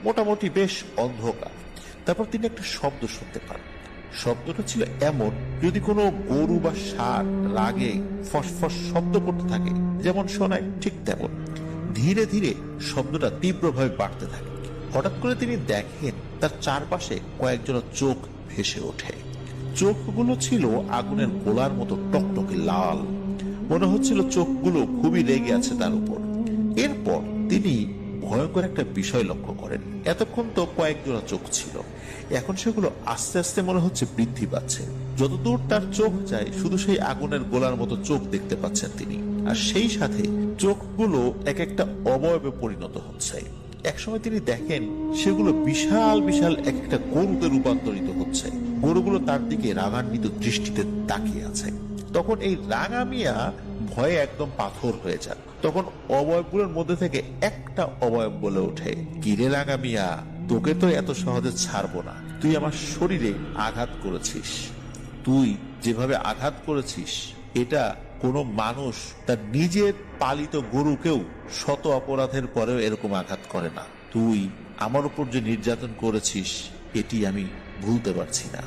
[SPEAKER 1] মোটামুটি বেশ অন্ধকার। তারপর তিনি একটা শব্দ শুনতে পান। শব্দটা ছিল এমন, যদি কোনো গরু বা ষাঁড় রাগে ফসফস শব্দ করতে থাকে যেমন শোনায়, ঠিক তেমন। ধীরে ধীরে শব্দটা তীব্রভাবে বাড়তে থাকে। হঠাৎ করে তিনি দেখেন তার চারপাশে কয়েকজন চোখ ভেসে ওঠে। চোখগুলো ছিল আগুনের গোলার মতো টকটকে লাল। মনে হচ্ছিল চোখগুলো খুবই রেগে আছে তার উপর। এরপর তিনি ভয়ঙ্কর একটা বিষয় লক্ষ্য করেন। এতক্ষণ তো কয়েকজোড়া চোখ ছিল, এখন সেগুলো আস্তে আস্তে মনে হচ্ছে বৃদ্ধি পাচ্ছে। যতদূর তার চোখ যায়, শুধু সেই আগুনের গোলার মতো চোখ দেখতে পাচ্ছেন তিনি, আর সেই সাথে চোখগুলো এক একটা অবয়বে পরিণত হচ্ছে। একসময় তিনি দেখেন সেগুলো বিশাল বিশাল এক একটা গরুতে রূপান্তরিত হচ্ছে। গরুগুলো তার দিকে রাগান্বিত দৃষ্টিতে তাকিয়ে আছে। তখন এই রাঙা মিয়া ভয়ে একদম পাথর হয়ে যান। তখন অবয়বগুলোর মধ্যে থেকে একটা অবয়ব বলে ওঠে, কিরে রাঙা মিয়া, তোকে তো এত সহজে ছাড়বো না। তুই আমার শরীরে আঘাত করেছিস। তুই যেভাবে আঘাত করেছিস, এটা কোনো মানুষ তার নিজের পালিত গরুকেও শত অপরাধের পরেও এরকম আঘাত করে না। তুই আমার উপর যে নির্যাতন করেছিস, এটি আমি ভুলতে পারছি না।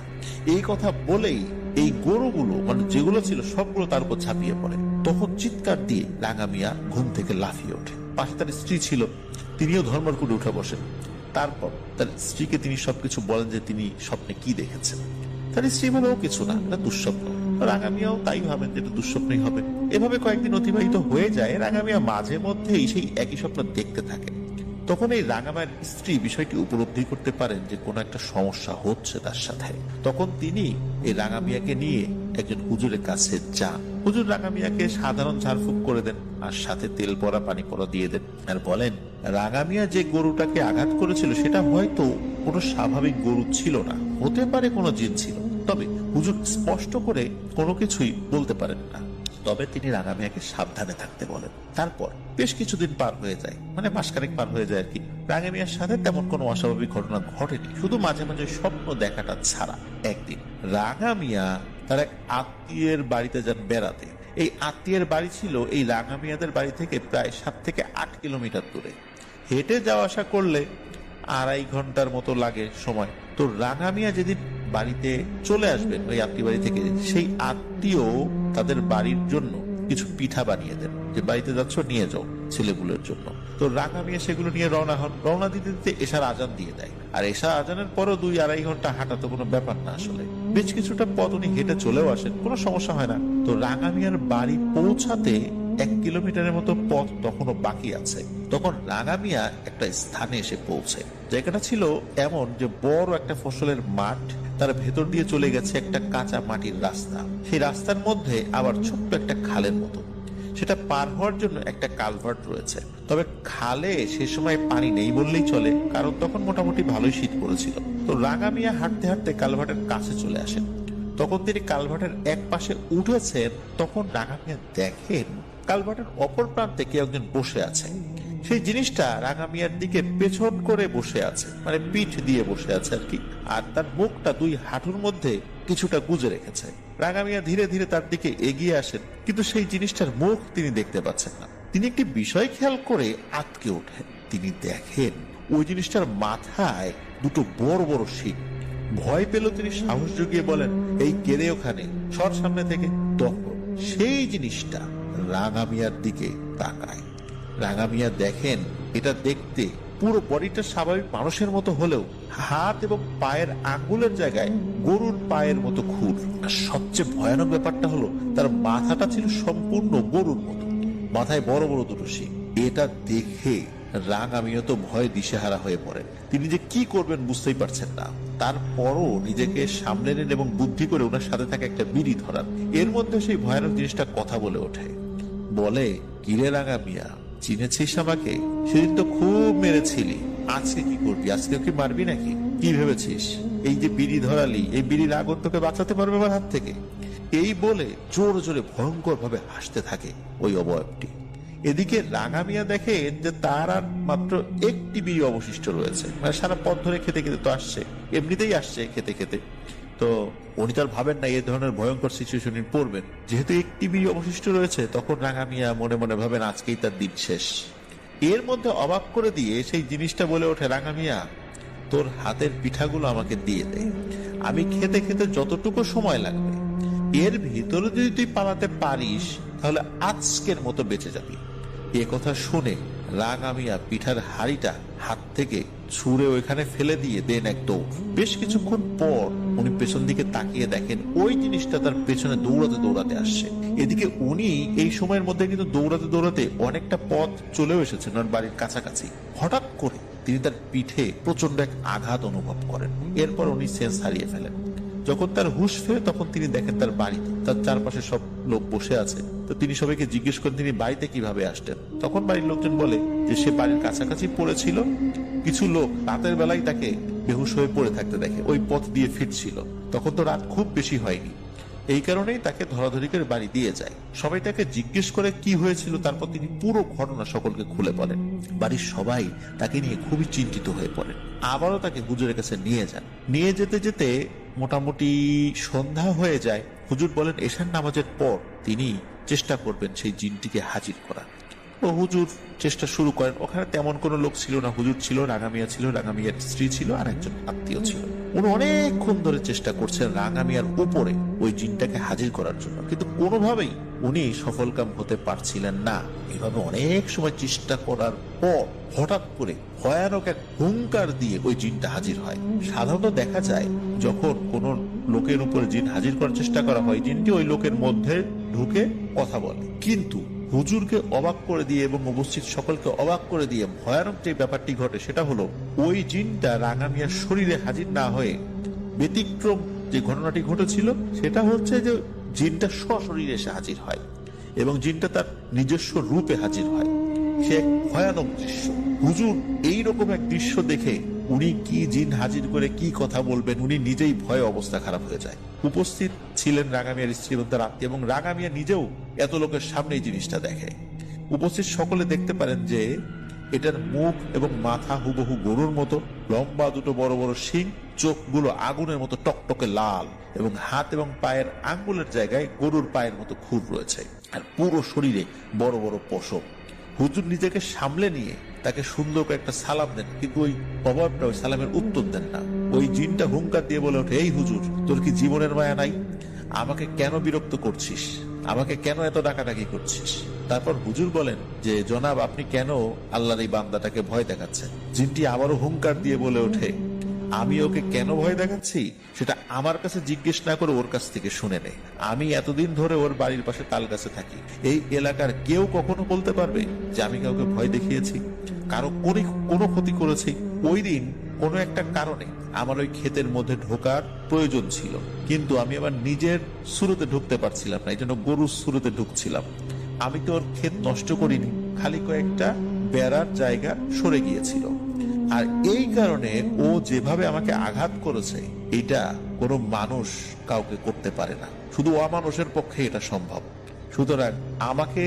[SPEAKER 1] এই কথা বলেই এই গরুগুলো, মানে যেগুলো ছিল, সবগুলো তার উপর ঝাঁপিয়ে পড়ে। তখন চিৎকার দিয়ে রাঙা মিয়া ঘুম থেকে লাফিয়ে ওঠে। পাশে তার স্ত্রী ছিল, তিনিও ধর্মর করে উঠে বসেন। তারপর তার স্ত্রীকে তিনি সবকিছু বলেন যে তিনি স্বপ্নে কি দেখেছেন। তার স্ত্রী বলে, ও কিছু না, এটা দুঃস্বপ্ন। রাঙা মিয়াও তাই ভাবেন যে এটা দুঃস্বপ্নই হবে। এভাবে কয়েকদিন অতিবাহিত হয়ে যায়। রাঙা মিয়া মাঝে মধ্যেই সেই একই স্বপ্ন দেখতে থাকে। তখন এই রাঙা মায়ের স্ত্রী বিষয়টি উপলব্ধি করতে পারেন যে কোনো একটা সমস্যা হচ্ছে তার সাথে। তখন তিনি এই রাঙা মিয়াকে নিয়ে একজন হুজুরের কাছে যান। হুজুর রাঙা মিয়াকে সাধারণ ঝাড়ফুঁক করে দেন, আর সাথে তেল পড়া পানি পড়া দিয়ে দেন, আর বলেন, রাঙা মিয়া যে গরুটাকে আঘাত করেছিল সেটা হয়তো কোনো স্বাভাবিক গরু ছিল না, হতে পারে কোনো জিন ছিল। তবে হুজুর স্পষ্ট করে কোনো কিছুই বলতে পারেন না। তবে তিনি রাঙা মিয়াকে সাবধানে থাকতে বলেন। তারপর বেশ কিছুদিন পার হয়ে যায়, মানে মাসখানেক পার হয়ে যায় আর কি। রাঙা মিয়ার সাথে তেমন কোনো অস্বাভাবিক ঘটনা ঘটেনি, শুধু মাঝে মাঝে স্বপ্ন দেখাটা ছাড়া। একদিন রাঙা মিয়া তার এক আত্মীয়ের বাড়িতে যান বেড়াতে। এই আত্মীয়ের বাড়ি ছিল এই রাঙা মিয়াদের বাড়ি থেকে প্রায় 7 থেকে 8 কিলোমিটার দূরে। হেঁটে যাওয়া আসা করলে 2.5 ঘন্টার মতো লাগে সময়। তো রাঙা মিয়া যেদিন বাড়িতে চলে আসবেন ওই আত্মীয় বাড়ি থেকে, সেই আত্মীয় তাদের বাড়ির জন্য কিছু পিঠা বানিয়ে দেন, যে বাড়িতে যাচ্ছ নিয়ে যাও ছেলেগুলোর জন্য। তো রাঙা মিয়া সেগুলো নিয়ে রওনা হন। রওনা দিতে দিতে এশার আজান দিয়ে দেয়। আর এশার আজানের পরও 2-2.5 ঘন্টা হাঁটা তো কোনো ব্যাপার না আসলে। বেশ কিছুটা পথ উনি হেঁটে চলেও আসেন, কোনো সমস্যা হয় না। তো রাঙা মিয়ার বাড়ি পৌঁছাতে 1 কিলোমিটারের মতো পথ তখনও বাকি আছে। তখন রাঙা মিয়া একটা স্থানে এসে পৌঁছে। জায়গাটা ছিল এমন যে বড় একটা ফসলের মাঠ, তার ভেতর দিয়ে চলে গেছে একটা কাঁচা মাটির রাস্তা। সেই রাস্তার মধ্যে আবার ছোট্ট একটা খালের মতো, সেটা পার হওয়ার জন্য একটা কালভার্ট রয়েছে। তবে খালে সে সময় পানি নেই বললেই চলে, কারণ তখন মোটামুটি ভালোই শীত পড়েছিল। তো রাঙা মিয়া হাঁটতে হাঁটতে কালভার্টের কাছে চলে আসেন। তখন তিনি কালভার্টের এক পাশে উঠেছেন, তখন রাঙা মিয়া দেখেন কালভার্টের অপর প্রান্তে কেউ একজন বসে আছে। সেই জিনিসটা রাঙা মিয়ার দিকে পেছন করে বসে আছে, মানে পিঠ দিয়ে বসে আছে আর কি। আর তার মুখটা 2 হাঁটুর মধ্যে কিছুটা গুজে রেখেছে। রাঙা মিয়া ধীরে ধীরে তার দিকে এগিয়ে আসেন, কিন্তু সেই জিনিসটার মুখ তিনি দেখতে পাচ্ছেন না। তিনি একটি বিষয় খেয়াল করে আটকে ওঠেন। তিনি দেখেন ওই জিনিসটার মাথায় 2 বড় বড় শিং। ভয় পেল, তিনি সাহস জুগিয়ে বলেন, এই কেড়ে ওখানে সর সামনে থেকে। তখন সেই জিনিসটা রাঙা মিয়ার দিকে তাকায়। রাঙা মিয়া দেখেন এটা দেখতে পুরো বডিটা স্বাভাবিক মানুষের মতো হলেও হাত এবং পায়ের আঙ্গুলের জায়গায় গরুর পায়ের মতো খুর। আর সবচেয়ে ভয়ানক ব্যাপারটা হলো তার মাথাটা ছিল সম্পূর্ণ গরুর মতো, মাথায় বড় বড় 2 শিং। এটা দেখে রাঙা মিয়া তো ভয়ে দিশেহারা হয়ে পড়েন। তিনি যে কি করবেন বুঝতেই পারছেন না। তারপরও নিজেকে সামলে নেন এবং বুদ্ধি করে ওনার সাথে থাকা একটা বিড়ি ধরান। এর মধ্যে সেই ভয়ানক জিনিসটা কথা বলে ওঠে, বলে, কিরে রাঙা মিয়া, চিনেছিস আমাকে? সেদিন তো খুব মেরেছিলি, আজকে কি করবি? আজকে কি মারবি নাকি? কি ভেবেছিস এই যে বিড়ি ধরালি, এই বিড়ির আগুন তোকে বাঁচাতে পারবে আমার হাত থেকে? এই বলে জোরে জোরে ভয়ঙ্কর ভাবে হাসতে থাকে ওই অবয়বটি। এদিকে রাঙা মিয়া দেখেন যে তার আর মাত্র 1টি বিড়ি অবশিষ্ট রয়েছে। মানে সারা পথ ধরে খেতে খেতে তো আসছে, এমনিতেই আসছে খেতে খেতে। তো উনি তো আর ভাবেন না এই ধরনের ভয়ঙ্কর সিচুয়েশনে পড়বেন। যেহেতু 1টি বিড়ি অবশিষ্ট রয়েছে, তখন রাঙা মিয়া মনে মনে ভাবেন আজকেই তার দিন শেষ। এর মধ্যে অবাক করে দিয়ে সেই জিনিসটা বলে ওঠে, রাঙা মিয়া, তোর হাতের পিঠাগুলো আমাকে দিয়ে দে। আমি খেতে খেতে যতটুকু সময় লাগবে, এর ভিতরে যদি তুই পালাতে পারিস তাহলে আজকের মতো বেঁচে যাবি। এ কথা শুনে রাঙা মিয়া পিঠার হাড়িটা হাত থেকে ছুঁড়ে ওইখানে ফেলে দিয়ে দেন এক দৌড়। বেশ কিছুক্ষণ পর উনি পেছন দিকে তাকিয়ে দেখেন ওই জিনিসটা তার পেছনে দৌড়াতে দৌড়াতে আসছে। এদিকে উনি এই সময়ের মধ্যে কিন্তু দৌড়াতে দৌড়াতে অনেকটা পথ চলেও এসেছেন ওর বাড়ির কাছাকাছি। হঠাৎ করে তিনি তার পিঠে প্রচন্ড এক আঘাত অনুভব করেন। এরপর উনি সেন্স হারিয়ে ফেলেন। যখন তার হুঁশ ফেরে তখন তিনি দেখেন তার বাড়িতে তার চারপাশে সব লোক বসে আছে। তো তিনি সবাইকে জিজ্ঞেস করেন তিনি বাড়িতে কিভাবে আসতেন। তখন বাড়ির লোকজন বলে যে সে বাড়ির কাছাকাছি পড়েছিল, কিছু লোক রাতের বেলায় তাকে বেহুশ হয়ে পড়ে থাকতে দেখে, ওই পথ দিয়ে ফিরছিল। তখন তো রাত খুব বেশি হয়নি, এই কারণেই তাকে ধরাধরি করে বাড়ি দিয়ে যায়। সবাই তাকে জিজ্ঞেস করে কি হয়েছিল, তারপর তিনি পুরো ঘটনা সকলকে খুলে বলেন। বাড়ির সবাই তাকে নিয়ে খুবই চিন্তিত হয়ে পড়েন। আবারও তাকে হুজুরের কাছে নিয়ে যান। নিয়ে যেতে যেতে মোটামুটি সন্ধ্যা হয়ে যায়। হুজুর বলেন এশার নামাজের পর তিনি চেষ্টা করবেন সেই জিনটিকে হাজির করার। ও হুজুর চেষ্টা শুরু করেন। ওখানে তেমন কোনো লোক ছিল না। হুজুর ছিল, রাঙা মিয়া ছিল, রাঙা মিয়ার স্ত্রী ছিল, আর একজন আত্মীয় ছিল। উনি অনেকক্ষণ ধরে চেষ্টা করছেন রাঙা মিয়ার উপরে ওই জিনটাকে হাজির করার জন্য, কিন্তু কোনোভাবেই উনি সফলকাম হতে পারছিলেন না। এভাবে অনেক সময় চেষ্টা করার পর হঠাৎ করে ভয়ানক এক হুঙ্কার দিয়ে ওই জিনটা হাজির হয়। সাধারণত দেখা যায় যখন কোন লোকের উপরে জিন হাজির করার চেষ্টা করা হয়, জিনটি ওই লোকের মধ্যে ঢুকে কথা বলে। কিন্তু হুজুরকে অবাক করে দিয়ে এবং উপস্থিত সকলকে অবাক করে দিয়ে ভয়ানক যে ব্যাপারটি ঘটে সেটা হলো ওই জিনটা রাঙা মিয়ার শরীরে হাজির না হয়ে ব্যতিক্রম যে ঘটনাটি ঘটেছিল সেটা হচ্ছে যে জিনটা সশরীরে এসে হাজির হয় এবং জিনটা তার নিজস্ব রূপে হাজির হয়। সে এক ভয়ানক দৃশ্য। হুজুর এইরকম এক দৃশ্য দেখে উনি কি জিন হাজির করে কি কথা বলবেন, উনি নিজেই ভয়ে অবস্থা খারাপ হয়ে যায়। উপস্থিত ছিলেন রাঙা মিয়ার স্ত্রী এবং তার আত্মীয়, এবং রাঙা মিয়া নিজেও এত লোকের সামনে এই জিনিসটা দেখে। উপস্থিত সকলে দেখতে পারেন যে এটার মুখ এবং মাথা হুবহু গরুর মতো, লম্বা 2 বড় বড় শিং, চোখগুলো আগুনের মতো টকটকে লাল, এবং হাত এবং পায়ের আঙ্গুলের জায়গায় গরুর পায়ের মতো খুর রয়েছে, আর পুরো শরীরে বড় বড় পশম। হুজুর নিজেকে সামলে নিয়ে তাকে সুন্দর করে একটা সালাম দেন, কিন্তু ওই অভাবটা ওই সালামের উত্তর দেন না। ওই জিনটা হুঙ্কার দিয়ে বলে ওঠে, এই হুজুর, তোর কি জীবনের মায়া নাই? আমাকে কেন বিরক্ত করছিস? আমাকে কেন এত ডাকাডাকি করছিস? তারপর হুজুর বলেন যে জনাব, আপনি কেন আল্লাহর এই বান্দাটাকে ভয় দেখাচ্ছেন? জিনটি আবারও হুঙ্কার দিয়ে বলে ওঠে, আমি ওকে কেন ভয় দেখাচ্ছি সেটা আমার কাছে জিজ্ঞেস না করে ওর কাছ থেকে শুনে নে। আমি এতদিন ধরে ওর বাড়ির পাশে তাল গাছে থাকি। এই এলাকার কেউ কখনো বলতে পারবে যে আমি কাউকে ভয় দেখিয়েছি, কারো কোনো ক্ষতি করেছি? ওই দিন কোনো একটা কারণে আমার ওই ক্ষেতের মধ্যে ঢোকার প্রয়োজন ছিল, কিন্তু আমি আমার নিজের শুরুতে ঢুকতে পারছিলাম না, এই জন্য গরুর শুরুতে ঢুকছিলাম। আমি তো ওর ক্ষেত নষ্ট করিনি, খালি কয়েকটা বেড়ার জায়গা সরে গিয়েছিল। আর এই কারণে ও যেভাবে আমাকে আঘাত করেছে, এটা কোনো মানুষ কাউকে করতে পারে না, শুধু অমানুষের পক্ষে এটা সম্ভব। সুতরাং আমাকে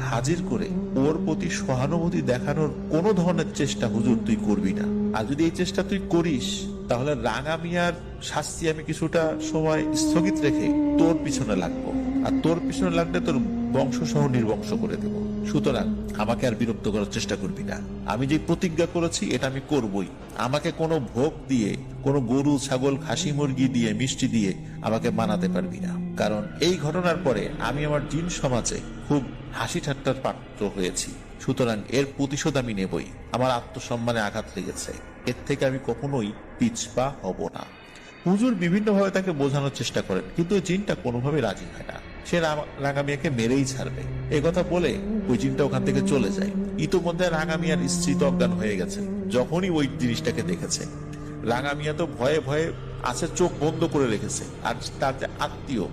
[SPEAKER 1] হাজির করে ওর প্রতি সহানুভূতি দেখানোর কোনো ধরনের চেষ্টা হুজুর তুই করবি না। আর যদি এই চেষ্টা তুই করিস, তাহলে রাঙা মিয়ার শাস্তি আমি কিছুটা সময় স্থগিত রেখে তোর পিছনে লাগবো, আর তোর পিছনে লাগলে তোর বংশ সহ নির্বংশ করে দেব। সুতরাং আমাকে আর বিরক্ত করার চেষ্টা করবি না। আমি যে প্রতিজ্ঞা করেছি এটা আমি করবই। আমাকে কোনো ভোগ দিয়ে, কোনো গরু ছাগল খাসি মুরগি দিয়ে, মিষ্টি দিয়ে আমাকে মানাতে পারবি না। কারণ এই ঘটনার পরে আমি আমার জিন সমাজে খুব হাসি ঠাট্টার পাত্র হয়েছি। সুতরাং এর প্রতিশোধ আমি নেবই। আমার আত্মসম্মানে আঘাত লেগেছে, এর থেকে আমি কখনোই পিছপা হব না। হুজুর বিভিন্নভাবে তাকে বোঝানোর চেষ্টা করেন, কিন্তু ওই জিনটা কোনোভাবে রাজি হয় না। সে রাঙা মিয়াকে মেরেই ছাড়বে এই কথা বলে ওই জিনটা ওখান থেকে চলে যায়। ইতোমধ্যে রাঙা মিয়ার স্ত্রী তো অজ্ঞান হয়ে গেছে যখনই ওই জিনিসটাকে দেখেছে। রাঙা মিয়া তো ভয়ে ভয়ে আছে, চোখ বন্ধ করে রেখেছে। আর তার যে আত্মীয়,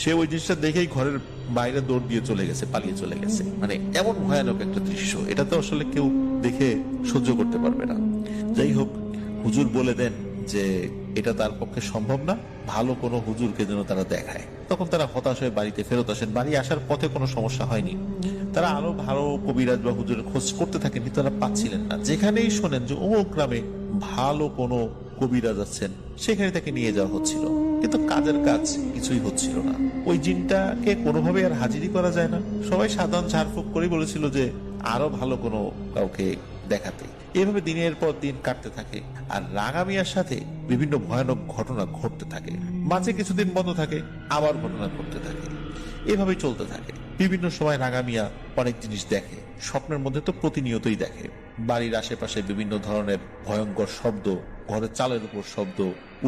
[SPEAKER 1] সে ওই জিনিসটা দেখেই ঘরের বাইরে দৌড় দিয়ে চলে গেছে, পালিয়ে চলে গেছে। মানে এমন ভয়ানক একটা দৃশ্য, এটা তো আসলে কেউ দেখে সহ্য করতে পারবে না। যাই হোক, হুজুর বলে দেন যে এটা তার পক্ষে সম্ভব না, ভালো কোনো হুজুরকে যেন তারা দেখায়। তখন তারা হতাশ হয়ে বাড়িতে ফেরত আসেন। বাড়ি আসার পথে কোনো সমস্যা হয়নি। তারা আরো ভালো কবিরাজ বা হুজুরের খোঁজ করতে থাকেন, কিন্তু তারা পাচ্ছিলেন না। যেখানেই শোনেন যে অমুক গ্রামে ভালো কোনো কবিরাজ আছেন, সেখানে তাকে নিয়ে যাওয়া হচ্ছিল, কিন্তু কাজের কাজ কিছুই হচ্ছিল না। ওই জিনটাকে কোনোভাবে আর হাজিরি করা যায় না। সবাই সাধারণ ঝাড়ফুঁক করে বলেছিল যে আরো ভালো কোনো কাউকে দেখাতে। এভাবে দিনের পর দিন কাটতে থাকে, আর রাঙা মিয়ার সাথে বিভিন্ন ভয়ানক ঘটনা ঘটতে থাকে। মাঝে কিছুদিন বন্ধ থাকে, আবার ঘটনা ঘটতে থাকে। এভাবেই চলতে থাকে। বিভিন্ন সময় রাঙা মিয়া অনেক জিনিস দেখে, স্বপ্নের মধ্যে তো প্রতিনিয়তই দেখে। বাড়ির আশেপাশে বিভিন্ন ধরনের ভয়ঙ্কর শব্দ, ঘরের চালের উপর শব্দ,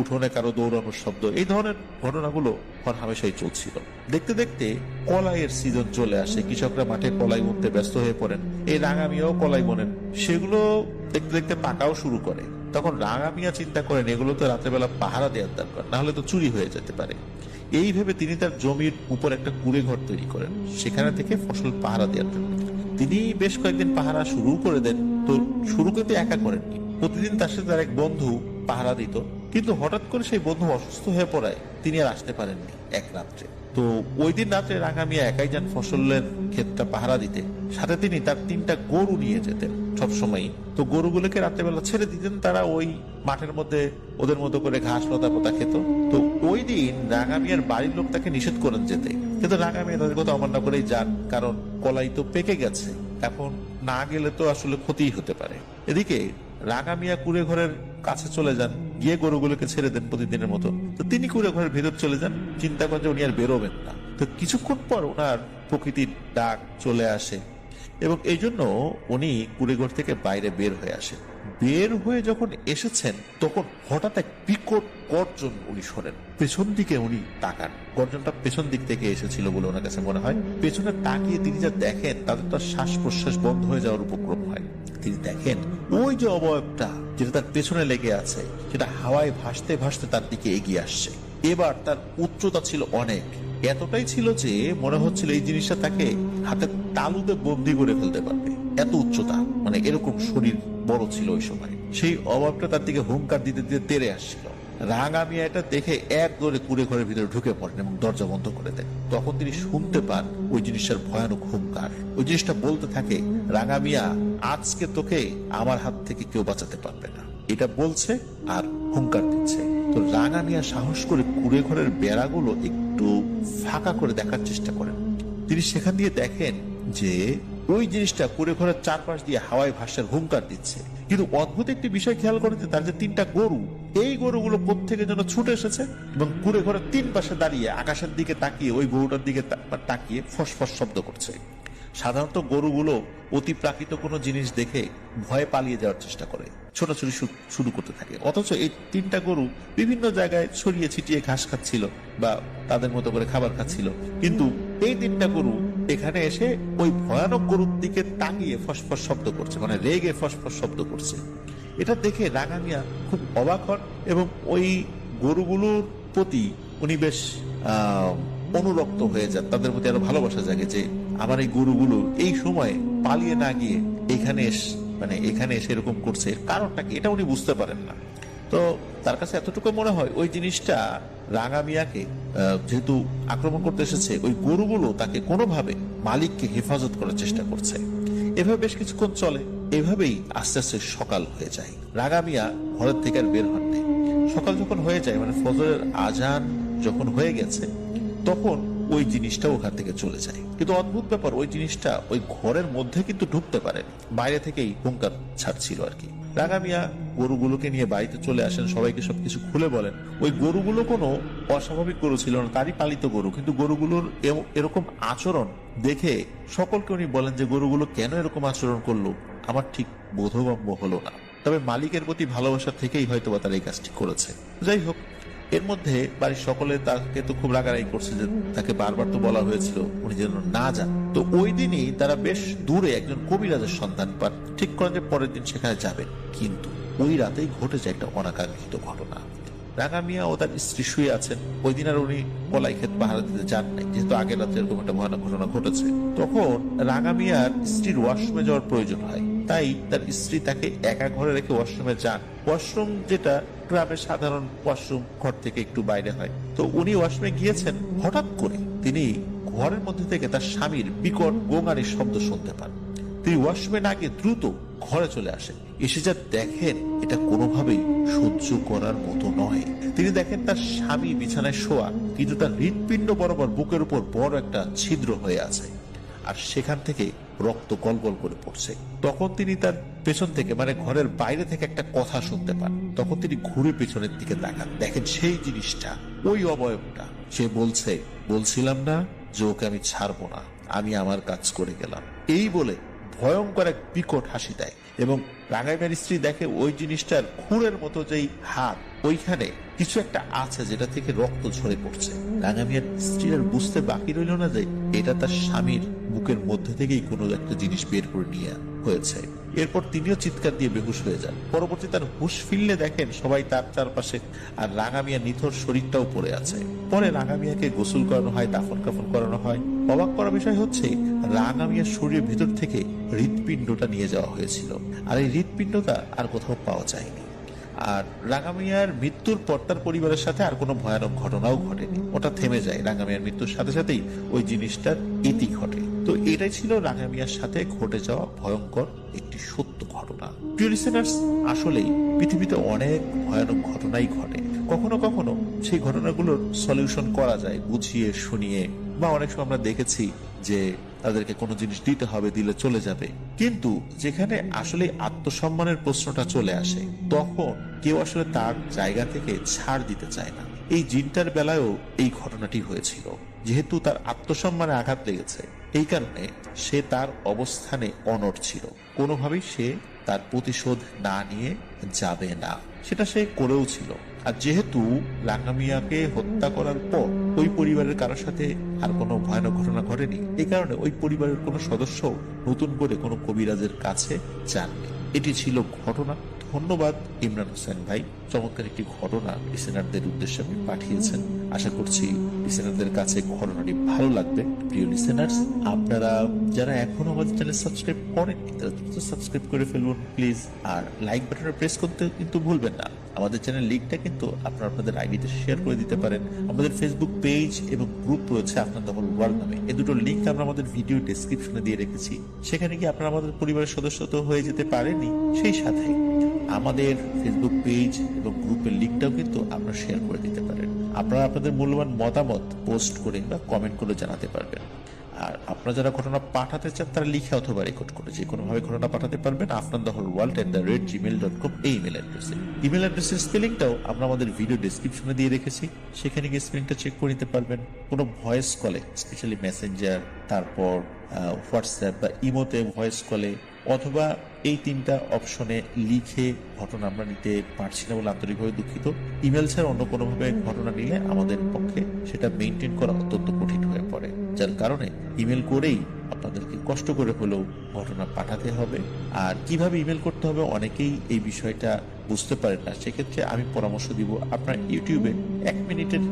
[SPEAKER 1] উঠোনে কারো দৌড়ানোর শব্দ, এই ধরনের ঘটনাগুলো হর হামেশাই চলছিল। দেখতে দেখতে কলাইয়ের সিজন চলে আসে। কৃষকরা মাঠে কলাই বুনতে ব্যস্ত হয়ে পড়েন। এই রাঙা মিয়াও কলাই বোনেন। সেগুলো দেখতে দেখতে পাকাও শুরু করে। তখন রাঙা মিয়া চিন্তা করেন এগুলো তো রাত্রেবেলা পাহারা দেওয়ার দরকার, না হলে তো চুরি হয়ে যেতে পারে। এই ভেবে তিনি তার জমির উপর একটা কুড়ে ঘর তৈরি করেন, সেখানে থেকে ফসল পাহারা দেওয়ার জন্য। তিনি বেশ কয়েকদিন পাহারা শুরু করে দেন। তো শুরু করতে একা করেননি, প্রতিদিন তার সাথে তার এক বন্ধু পাহারা দিত। কিন্তু হঠাৎ করে সেই বন্ধু অসুস্থ হয়ে পড়ায় তিনি আর আসতে পারেননি এক রাত্রে। তো ওই দিন রাত্রে রাঙা মিয়া একাই যান ফসলের ক্ষেতটা পাহারা দিতে। সাথে তিনি তার 3টা গরু নিয়ে যেতেন সবসময়। তো গরুগুলোকে রাত্রেবেলা ছেড়ে দিতেন, তারা ওই মাঠের মধ্যে ওদের মতো করে ঘাস লতা পোতা খেত। তো ওই দিন রাঙা মিয়ার বাড়ির লোক তাকে নিষেধ করেন যেতে, কিন্তু রাঙা মিয়া তাদের কথা অমান্য করেই যান, কারণ কলাই তো পেকে গেছে, এখন না গেলে তো আসলে ক্ষতিই হতে পারে। এদিকে রাঙা মিয়া কুড়ে ঘরের কাছে চলে যান, গিয়ে গরুগুলোকে ছেড়ে দেন প্রতিদিনের মতো। তো তিনি কুড়ে ঘরের ভেতর চলে যান, চিন্তা করেন যে উনি আর বেরোবেন না। তো কিছুক্ষণ পর ওনার প্রকৃতির ডাক চলে আসে, এবং এই জন্য উনি কুড়ে ঘর থেকে বাইরে বের হয়ে আসেন। বের হয়ে যখন এসেছেন, তখন হঠাৎ এক বিকট গর্জন উনি শোনেন। পেছন দিকে উনি তাকান, গর্জনটা পেছন দিক থেকে এসেছিল বলে ওনার কাছে মনে হয়। পেছনে তাকিয়ে তিনি যা দেখেন, তাদের তো শ্বাস প্রশ্বাস বন্ধ হয়ে যাওয়ার উপক্রম হয়। তিনি দেখেন ওই যে অবয়বটা যেটা তার পেছনে লেগে আছে, সেটা হাওয়ায় ভাসতে ভাসতে তার দিকে এগিয়ে আসছে। এবার তার উচ্চতা ছিল অনেক, এতটাই ছিল যে মনে হচ্ছিল এই জিনিসটা তাকে হাতে তালুতে বন্দি করে ফেলতে পারবে, এত উচ্চতা। মানে এরকম শরীর বড় ছিল ওই সময়। সেই অভাবটা তার দিকে হুঙ্কার দিতে দিতে তেড়ে আসছিল। রাঙা মিয়া এটা দেখে এক দৌড়ে কুড়ে ঘরের ভিতরে ঢুকে পড়েন এবং দরজা বন্ধ করে দেন। তখন তিনি শুনতে পান ওই জিনিসটার ভয়ানক হুঙ্কার। ওই জিনিসটা বলতে থাকে, রাঙা মিয়া, আজকে তোকে আমার হাত থেকে কেউ বাঁচাতে পারবে না। এটা বলছে আর হুঙ্কার দিচ্ছে। তো রাঙা মিয়া সাহস করে কুড়ে ঘরের বেড়াগুলো একটু ফাঁকা করে দেখার চেষ্টা করেন। তিনি সেখান দিয়ে দেখেন যে ওই জিনিসটা কুড়ে ঘরের চারপাশ দিয়ে হাওয়ায় ভাষার হুঙ্কার দিচ্ছে। কিন্তু অদ্ভুত একটি বিষয় খেয়াল করেন যে তার যে 3টা গরু, এই গরুগুলো প্রত্যেকের জন্য ছুটে এসেছে এবং কুড়ে ঘরের 3 পাশে দাঁড়িয়ে আকাশের দিকে তাকিয়ে ওই গরুটার দিকে তাকিয়ে ফসফস শব্দ করছে। সাধারণত গরুগুলো অতি প্রাকৃত কোনো জিনিস দেখে ভয়ে পালিয়ে যাওয়ার চেষ্টা করে, ছোটাছুটি শুরু করতে থাকে। অথচ এই 3টা গরু বিভিন্ন জায়গায় ছড়িয়ে ছিটিয়ে ঘাস খাচ্ছিল বা তাদের মতো করে খাবার খাচ্ছিল, কিন্তু এই 3টা গরু এখানে এসে ওই ভয়ানক গরুর দিকে তাকিয়ে ফসফস শব্দ করছে, মানে রেগে ফসফস শব্দ করছে। এটা দেখে রাঙা মিয়া খুব অবাক হন এবং ওই গরুগুলোর প্রতি উনি বেশ অনুরক্ত হয়ে যান, তাদের প্রতি আরো ভালোবাসা জাগে যে আমার এই গরুগুলো এই সময় পালিয়ে না গিয়ে এখানে এসে এরকম করছে, কারণটা কি এটা উনি বুঝতে পারেন না। তো তার কাছে এতটুকু মনে হয় ওই জিনিসটা রাঙা মিয়াকে যেহেতু আক্রমণ করতে এসেছে, ওই গরুগুলো তাকে কোনোভাবে মালিককে হেফাজত করার চেষ্টা করছে। এভাবে বেশ কিছুক্ষণ চলে। এভাবেই আস্তে আস্তে সকাল হয়ে যায়। রাঙা মিয়া ঘরের থেকে আর বের হননি। সকাল যখন হয়ে যায়, মানে ফজরের আজান যখন হয়ে গেছে, তখন ওই জিনিসটা ওখান থেকে চলে যায়। কিন্তু অদ্ভুত ব্যাপার, ওই জিনিসটা ওই ঘরের মধ্যে কিন্তু ঢুকতে পারে, বাইরে থেকেই হুঙ্কার ছাড়ছিল আর কি। রাঙা মিয়া গরুগুলোকে নিয়ে বাড়িতে চলে আসেন, সবাইকে সবকিছু খুলে বলেন। ওই গরুগুলো কোনো অস্বাভাবিক গরু ছিল না, তারই পালিত গরু, কিন্তু গরুগুলোর এরকম আচরণ দেখে সকলকে উনি বলেন যে গরুগুলো কেন এরকম আচরণ করলো আমার ঠিক বোধগম্য হলো না, তবে মালিকের প্রতি ভালোবাসা থেকেই হয়তো বা তারা এই কাজটি করেছে। যাই হোক, এর মধ্যে বাড়ির সকলে তাকে তো খুব রাগারাগি করছে যে তাকে বারবার তো বলা হয়েছিল উনি যেন না যান। তো ওই দিনই তারা বেশ দূরে একজন কবিরাজের সন্ধান পান, ঠিক করেন যে পরের দিন সেখানে যাবেন। কিন্তু ওই রাতেই ঘটে যায় একটা অনাকাঙ্ক্ষিত ঘটনা। রাঙা মিয়া ও তার স্ত্রী শুয়ে আছেন। ওই দিন আর উনি কলাই ক্ষেত পাহারা দিতে যান নাই, যেহেতু আগের রাতে এরকম একটা ভয়ানক ঘটনা ঘটেছে। তখন রাঙা মিয়ার স্ত্রীর ওয়াশরুমে যাওয়ার প্রয়োজন হয়, তাই তার স্ত্রী তাকে একা ঘরে রেখে ওয়াশরুমে যান। ওয়াশরুম যেটা গ্রামের সাধারণ ওয়াশরুম, ঘর থেকে একটু বাইরে হয়। তো উনি ওয়াশরুমে গিয়েছেন, হঠাৎ করে তিনি ঘরের মধ্যে থেকে তার স্বামীর বিকট গোঙানির শব্দ শুনতে পান। তিনি ওয়াশরুমে না গিয়ে দ্রুত ঘরে চলে আসেন। এসে যা দেখেন এটা কোনোভাবেই সহ্য করার মতো নয়। তিনি দেখেন তার স্বামী বিছানায় শোয়া, কিন্তু তার হৃৎপিণ্ড বরাবর বুকের উপর বড় একটা ছিদ্র হয়ে আছে, আর সেখান থেকে রক্ত গলগল করে পড়ছে। তখন তিনি তার পেছন থেকে, মানে ঘরের বাইরে থেকে একটা কথা শুনতে পান। তখন তিনি ঘুরে পেছনের দিকে তাকান, দেখেন সেই জিনিসটা, ওই অবয়বটা। সে বলছে, বলছিলাম না যে ওকে আমি ছাড়বো না, আমি আমার কাজ করে গেলাম, এই বলে ভয়ঙ্কর এক বিকট হাসি দেয়। এবং রাঙা মিয়ার স্ত্রী দেখে ওই জিনিসটার খুরের মতো যেই হাত, ওইখানে কিছু একটা আছে যেটা থেকে রক্ত ঝরে পড়ছে। রাঙা মিয়ার স্ত্রী আর বুঝতে বাকি রইল না যে এটা তার স্বামীর বুকের মধ্যে থেকেই কোনো একটা জিনিস বের করে নিয়ে হয়েছে। এরপর তিনিও চিৎকার দিয়ে বেহুশ হয়ে যান। পরবর্তী তার হুশ ফিরলে দেখেন সবাই তার চারপাশে, আর রাঙা মিয়া নিথর শরীরটাও পড়ে আছে। পরে রাঙা মিয়াকে গোসল করানো হয়, দাফন কাফন করানো হয়। অবাক করা বিষয় হচ্ছে, রাঙা মিয়ার শরীরের ভিতর থেকে হৃৎপিণ্ডটা নিয়ে যাওয়া হয়েছিল, আর এই হৃৎপিণ্ডটা আর কোথাও পাওয়া যায়নি। আর রাঙা মিয়ার মৃত্যুর পর তার পরিবারের সাথে আর কোনো ভয়ানক ঘটনাও ঘটেনি, ওটা থেমে যায়। রাঙা মিয়ার মৃত্যুর সাথে সাথেই ওই জিনিসটার ইতি ঘটে। তো এটাই ছিল রাঙা মিয়ার সাথে ঘটে যাওয়া ভয়ঙ্কর একটি সত্য ঘটনা। প্রিয় লিসেনার্স, আসলেই পৃথিবীতে অনেক ভয়ানক ঘটনাই ঘটে। কখনো কখনো সেই ঘটনাগুলোর সলিউশন করা যায় বুঝিয়ে শুনিয়ে, বা অনেক সময় আমরা দেখেছি যে তাদেরকে কোনো জিনিস দিতে হবে, দিলে চলে যাবে। কিন্তু যেখানে আসলে আত্মসম্মানের প্রশ্নটা চলে আসে, তখন কেউ আসলে তার জায়গা থেকে ছাড় দিতে চায় না। এই জিনটার বেলায়ও এই ঘটনাটি হয়েছিল। যেহেতু তার আত্মসম্মানে আঘাত লেগেছে, এই কারণে সে তার অবস্থানে অনড় ছিল। কোনোভাবেই সে তার প্রতিশোধ না নিয়ে যাবে না, সেটা সে করেও ছিল। আর যেহেতু রাঙা মিয়াকে হত্যা করার পর ওই পরিবারের কারোর সাথে আর কোনো ভয়ানক ঘটনা ঘটেনি, এই কারণে ওই পরিবারের কোনো সদস্য নতুন করে কোনো কবিরাজের কাছে যাননি। এটি ছিল ঘটনা। ধন্যবাদ ইমরান হোসেন ভাই, চমৎকার একটি ঘটনা লিসেনারদের উদ্দেশ্যে আপনি পাঠিয়েছেন। আশা করছি লিসেনারদের কাছে ঘটনাটি ভালো লাগবে। প্রিয় লিসেনার্স, আপনারা যারা এখনো আমাদের চ্যানেল সাবস্ক্রাইব করেননি তারা দ্রুত সাবস্ক্রাইব করে ফেলুন প্লিজ। আর লাইক বাটনে প্রেস করতে কিন্তু ভুলবেন না। আমাদের চ্যানেল লিঙ্কটা কিন্তু আপনারা আপনাদের আইডিতে শেয়ার করে দিতে পারেন। আমাদের ফেসবুক পেজ এবং গ্রুপ রয়েছে আপনার দখল ওয়ার্ল্ড নামে। এই দুটো লিঙ্ক আমরা আমাদের ভিডিও ডেসক্রিপশনে দিয়ে রেখেছি, সেখানে কি আপনারা আমাদের পরিবারের সদস্য তো হয়ে যেতে পারেননি, সেই সাথে আমাদের ফেসবুক পেজ এবং গ্রুপের লিঙ্কটাও কিন্তু আপনারা শেয়ার করে দিতে পারেন। আপনারা আপনাদের মূল্যবান মতামত পোস্ট করে বা কমেন্ট করে জানাতে পারবেন। আর আপনারা যারা ঘটনা পাঠাতে চান তারা লিখে অথবা রেকর্ড করে যে কোনোভাবে ঘটনা পাঠাতে পারবেন afnandaholworld@gmail.com এই ইমেল অ্যাড্রেসে। ইমেল অ্যাড্রেসের স্পেলিংটাও আমরা আমাদের ভিডিও ডেসক্রিপশনে দিয়ে রেখেছি, সেখানে গিয়ে স্পেলিংটা চেক করে নিতে পারবেন। কোনো ভয়েস কলে, স্পেশালি মেসেঞ্জার, তারপর হোয়াটসঅ্যাপ বা ইমোতে ভয়েস কলে অথবা এই 3টা অপশনে লিখে ঘটনা আমরা নিতে পারছি না বলে আন্তরিকভাবে দুঃখিত। ইমেল ছাড়া অন্য কোনোভাবে ঘটনা নিলে আমাদের পক্ষে সেটা মেনটেন করা অত্যন্ত কঠিন হয়ে পড়ে, যার কারণে ইমেল করেই আপনাদেরকে কষ্ট করে হলেও ঘটনা পাঠাতে হবে। আর কিভাবে ইমেল করতে হবে অনেকেই এই বিষয়টা বুঝতে পারেন না, সেক্ষেত্রে আমি পরামর্শ দিব আপনার ইউটিউবে 1 মিনিটের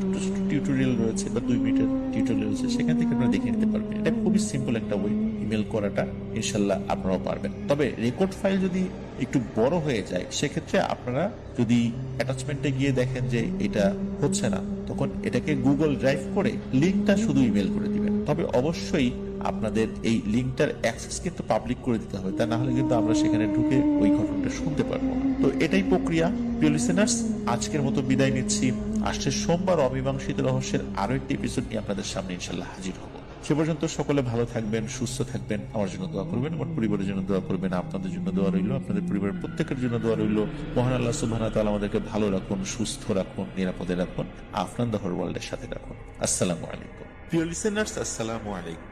[SPEAKER 1] টিউটোরিয়াল রয়েছে বা 2 মিনিটের টিউটোরিয়াল রয়েছে, সেখান থেকে আপনারা দেখে নিতে পারবেন। এটা খুবই সিম্পল একটা ওয়ে ইমেল করাটা, ইনশাল্লাহ আপনারাও পারবেন। তবে রেকর্ড ফাইল যদি একটু বড় হয়ে যায় সেক্ষেত্রে আপনারা যদি অ্যাটাচমেন্টে গিয়ে দেখেন যে এটা হচ্ছে না, তখন এটাকে গুগল ড্রাইভ করে লিঙ্কটা শুধু ইমেল করে দিবেন। তবে অবশ্যই আপনাদের এই লিঙ্কটার অ্যাক্সেস কিন্তু পাবলিক করে দিতে হবে, তা না হলে কিন্তু আমরা সেখানে ঢুকে ওই ঘটনাটা শুনতে পারবো না। তো এটাই প্রক্রিয়া। প্রিয় লিসেনার্স, আজকের মতো বিদায় নিচ্ছি। আসছে সোমবার অমীমাংসিত রহস্যের আরো একটি এপিসোড নিয়ে আপনাদের সামনে ইনশাল্লাহ হাজির হব। সে পর্যন্ত সকলে ভালো থাকবেন, সুস্থ থাকবেন, আমার জন্য দোয়া করবেন, আমার পরিবারের জন্য দোয়া করবেন, আপনাদের জন্য দোয়া রইল, আপনাদের পরিবারের প্রত্যেকের জন্য দোয়া রইল। মহান আল্লাহ সুবহানাহু ওয়া তাআলা আমাদেরকে ভালো রাখুন, সুস্থ রাখুন, নিরাপদে রাখুন, আফনান দ্য হোল ওয়ার্ল্ডের সাথে রাখুন। আসসালামু আলাইকুম। প্রিয় লিসেনার্স, আসসালামু আলাইকুম।